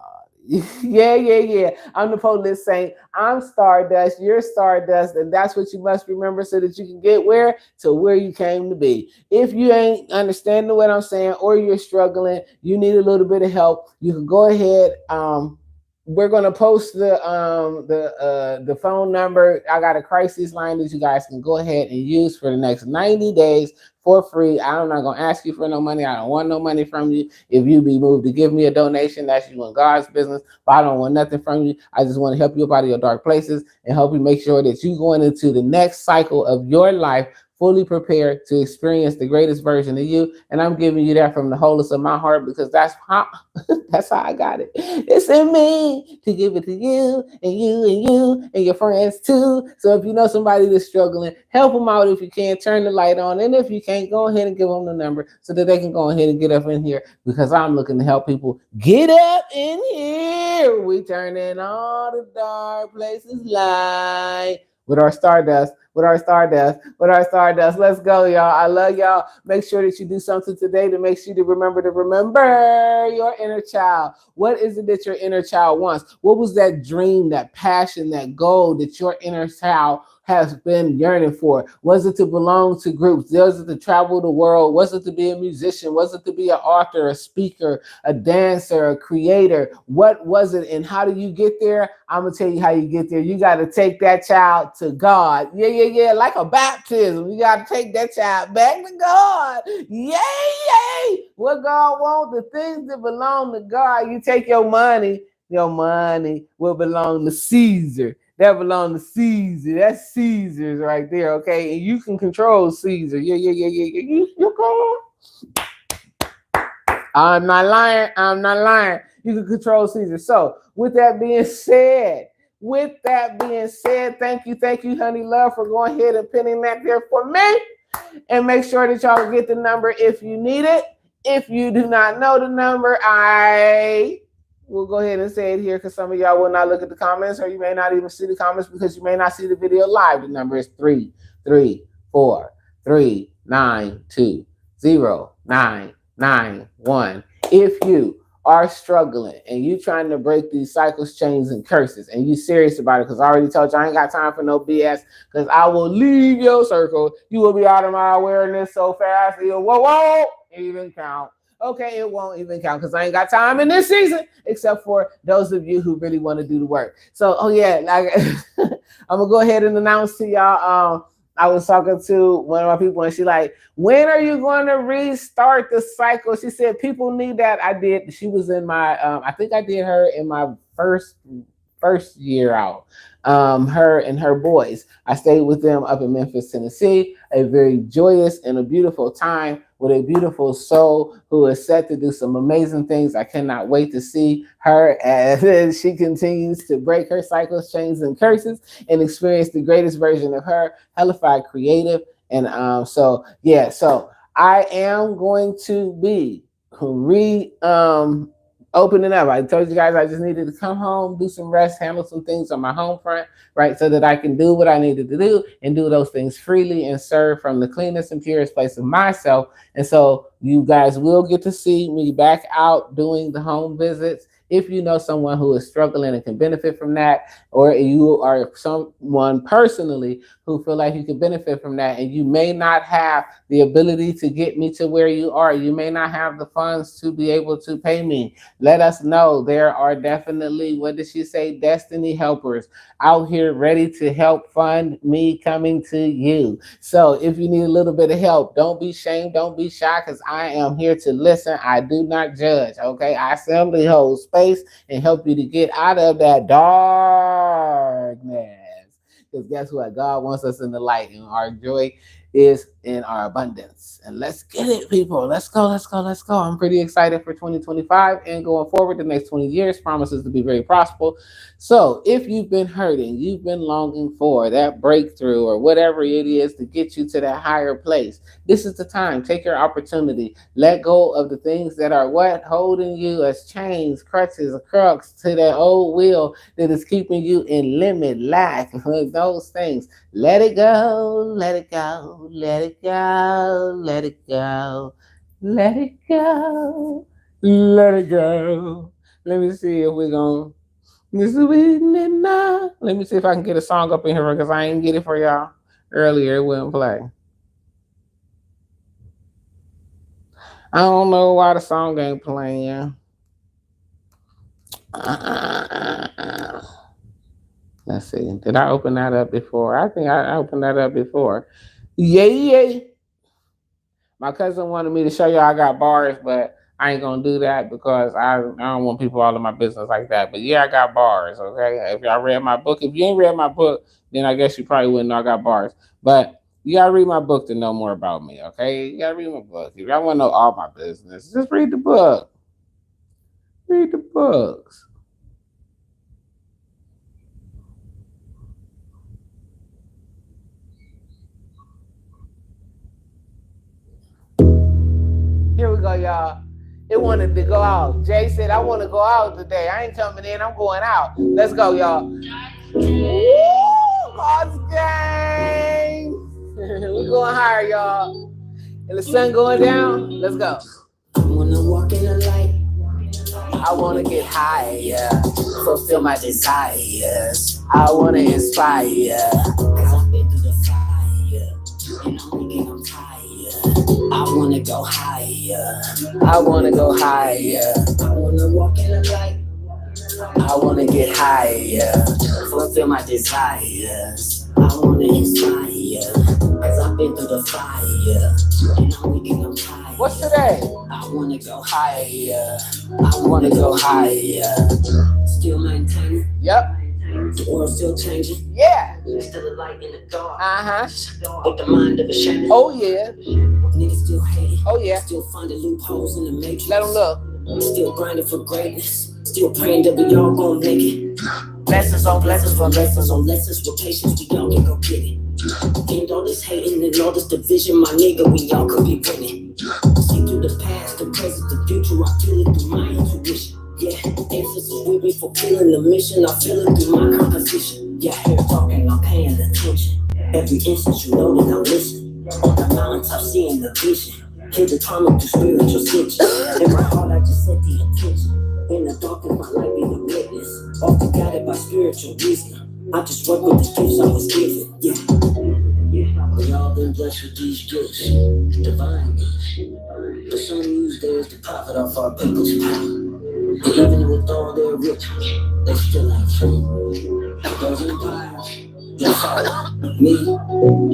A: Yeah. I'm the police saint. I'm Stardust. You're Stardust, and that's what you must remember, so that you can get where? To where you came to be. If you ain't understanding what I'm saying, or you're struggling, you need a little bit of help, you can go ahead. We're gonna post the phone number. I got a crisis line that you guys can go ahead and use for the next 90 days for free. I'm not gonna ask you for no money. I don't want no money from you. If you be moved to give me a donation, that's you in God's business. But I don't want nothing from you. I just want to help you up out of your dark places and help you make sure that you going into the next cycle of your life fully prepared to experience the greatest version of you. And I'm giving you that from the wholeness of my heart, because that's how I got it. It's in me to give it to you and you and your friends too. So if you know somebody that's struggling, help them out if you can. Turn the light on, and if you can't, go ahead and give them the number so that they can go ahead and get up in here, because I'm looking to help people get up in here. We turn in all the dark places light with our Stardust. Let's go, y'all. I love y'all. Make sure that you do something today to make sure to remember your inner child. What is it that your inner child wants? What was that dream, that passion, that goal that your inner child has been yearning for? Was it to belong to groups? Was it to travel the world? Was it to be a musician? Was it to be an author, a speaker, a dancer, a creator? What was it, and how do you get there? I'm gonna tell you how you get there. You got to take that child to God. Yeah, like a baptism. You got to take that child back to God. Yay. What God wants, the things that belong to God. You take your money will belong to Caesar. That belongs to Caesar. That's Caesar's right there, okay? And you can control Caesar. Yeah. You can. I'm not lying. You can control Caesar. So, with that being said, with that being said, thank you, Honey Love, for going ahead and pinning that there for me. And make sure that y'all get the number if you need it. If you do not know the number, I will go ahead and say it here because some of y'all will not look at the comments, or you may not even see the comments because you may not see the video live. The number is 334-392-0991. If you are struggling and you trying to break these cycles, chains, and curses, and you serious about it, because I already told you I ain't got time for no BS, because I will leave your circle. You will be out of my awareness so fast, it won't even count. Okay, it won't even count because I ain't got time in this season, except for those of you who really want to do the work. So, I'm gonna go ahead and announce to y'all. I was talking to one of my people, and she like, when are you going to restart the cycle? She said people need that. I did. She was in my, I think I did her in my first year out. Her and her boys. I stayed with them up in Memphis, Tennessee. A very joyous and a beautiful time with a beautiful soul who is set to do some amazing things. I cannot wait to see her as she continues to break her cycles, chains, and curses and experience the greatest version of her, Hellified Creative. And so I am going to be opening up. I told you guys I just needed to come home, do some rest, handle some things on my home front, right? So that I can do what I needed to do and do those things freely and serve from the cleanest and purest place of myself. And so you guys will get to see me back out doing the home visits. If you know someone who is struggling and can benefit from that, or you are someone personally who feel like you can benefit from that, and you may not have the ability to get me to where you are, you may not have the funds to be able to pay me, let us know. There are definitely, what did she say, destiny helpers out here ready to help fund me coming to you. So if you need a little bit of help, don't be ashamed, don't be shy, because I am here to listen. I do not judge, okay? I simply hold space and help you to get out of that darkness. Because guess what? God wants us in the light, and our joy is in our abundance. And let's get it, people. Let's go. I'm pretty excited for 2025 and going forward. The next 20 years promises to be very prosperous. So if you've been hurting, you've been longing for that breakthrough or whatever it is to get you to that higher place, this is the time. Take your opportunity. Let go of the things that are holding you as chains, crutches, or crux to that old wheel that is keeping you in limit, lack, those things. Let it go, let it go, let it go, let it go, let it go, let it go. Let me see if we're going to. Let me see if I can get a song up in here because I ain't get it for y'all earlier. It wouldn't play. I don't know why the song ain't playing. Let's see. Did I open that up before? I think I opened that up before. Yeah. My cousin wanted me to show y'all I got bars, but I ain't gonna do that because I don't want people all in my business like that. But yeah, I got bars, okay? If y'all read my book, if you ain't read my book, then I guess you probably wouldn't know I got bars. But you gotta read my book to know more about me, okay? You gotta read my book. If y'all wanna know all my business, just read the book. Read the books. Here we go, y'all. It wanted to go out. Jay said, I want to go out today. I ain't coming in. I'm going out. Let's go, y'all. Woo! Boss gang. We're going higher, y'all. And the sun going down. Let's go. I want to walk in the light. I want to get higher. Fulfill my desires. I want to inspire. Cause I've been through the fire. And I'm thinking I'm tired. I wanna go higher. I wanna go higher. I wanna walk in the light. I wanna get higher. Fulfill my desires. I wanna inspire. Cause I've been through the fire. And I'm weak and I'm tired. What's today? I wanna go higher. I wanna go higher. Still maintaining. Yep. The world's still changing. Yeah. Still a light in the dark. With the mind of a shadow. Oh yeah. Niggas still hating. Oh yeah. Still finding loopholes in the matrix. Let them look. Still grinding for greatness. Still praying that we all gon' make it.
B: Blessings on blessings for lessons on lessons with patience, we all can go get it. And all this hating and all this division, my nigga, we all could be winning. See through the past, the present, the future, I feel it through my intuition. Yeah, ancestors with me fulfilling the mission, I feel it through my composition. Yeah, here talking, I'm paying attention. Every instance, you know that I'm listening. On the mountaintop, seeing the vision. Hear the trauma through spiritual stitches. In my heart, I just set the intention. In the darkness, my life be the witness. Often guided by spiritual reason. I just work with the gifts I was given. Yeah. We all been blessed with these gifts. Divine gifts. But some use theirs to profit off our people's power. And even with all their riches, they still ain't free. Those empires, just follow me.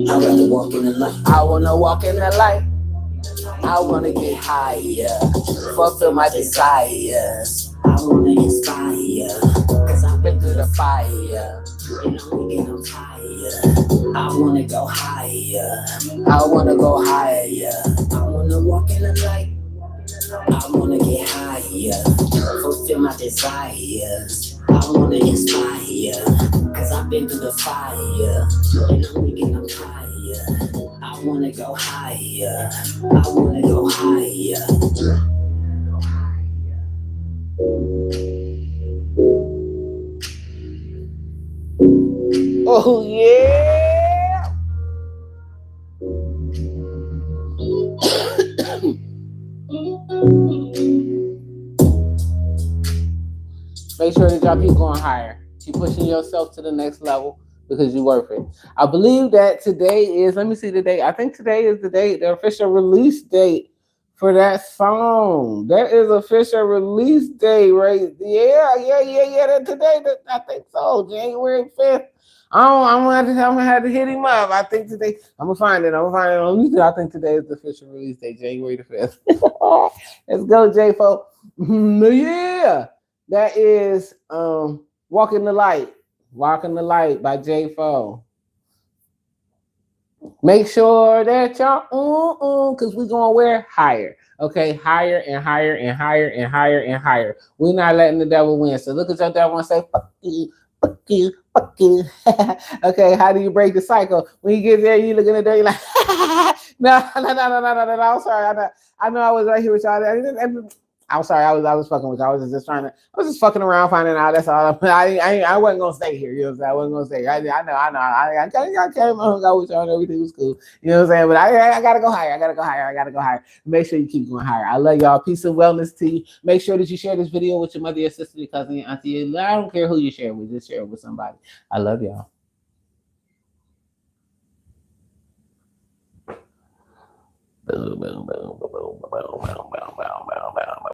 B: I'd rather walk in the light.
A: I wanna walk in the light. I wanna get higher, fulfill my desires.
B: I wanna inspire,
A: Cause I've been through the fire.
B: and I'm getting tired. I wanna go higher.
A: I wanna go higher.
B: I wanna walk in the light. I wanna get higher, fulfill my desires. I wanna inspire, cause I've been through the fire, and I'm getting tired. I wanna go higher. I wanna go higher.
A: Oh yeah. Make sure that y'all keep going higher. Keep pushing yourself to the next level because you're worth it. I believe that today is, let me see the date. I think today is the date, the official release date for that song. That is official release day, right? Yeah. Today, I think so. January 5th. I'm gonna have to hit him up. I think today, I'm gonna find it. I think today is the official release date, January the 5th. Let's go, J-Fo. Yeah. That is Walking the Light. Walking the Light by J-Fo. Make sure that y'all because we're gonna wear higher. Okay, higher and higher and higher and higher and higher. We're not letting the devil win. So look at your devil and say, fuck you, fuck you, fuck you. Okay, how do you break the cycle? When you get there, you looking at there, you're like, no. I'm sorry. I know I was right here with y'all. I'm sorry, I was fucking with you. I was just fucking around finding out. That's all. I wasn't gonna stay here. You know what I'm saying? I wasn't gonna stay here. I know. I came hung out with y'all and everything was cool. You know what I'm saying? But I gotta go higher. I gotta go higher. Make sure you keep going higher. I love y'all. Peace and wellness to you. Make sure that you share this video with your mother, your sister, your cousin, your auntie. I don't care who you share it with. Just share it with somebody. I love y'all. Boom, boom, boom, boom, boom, boom, boom, boom, boom, boom.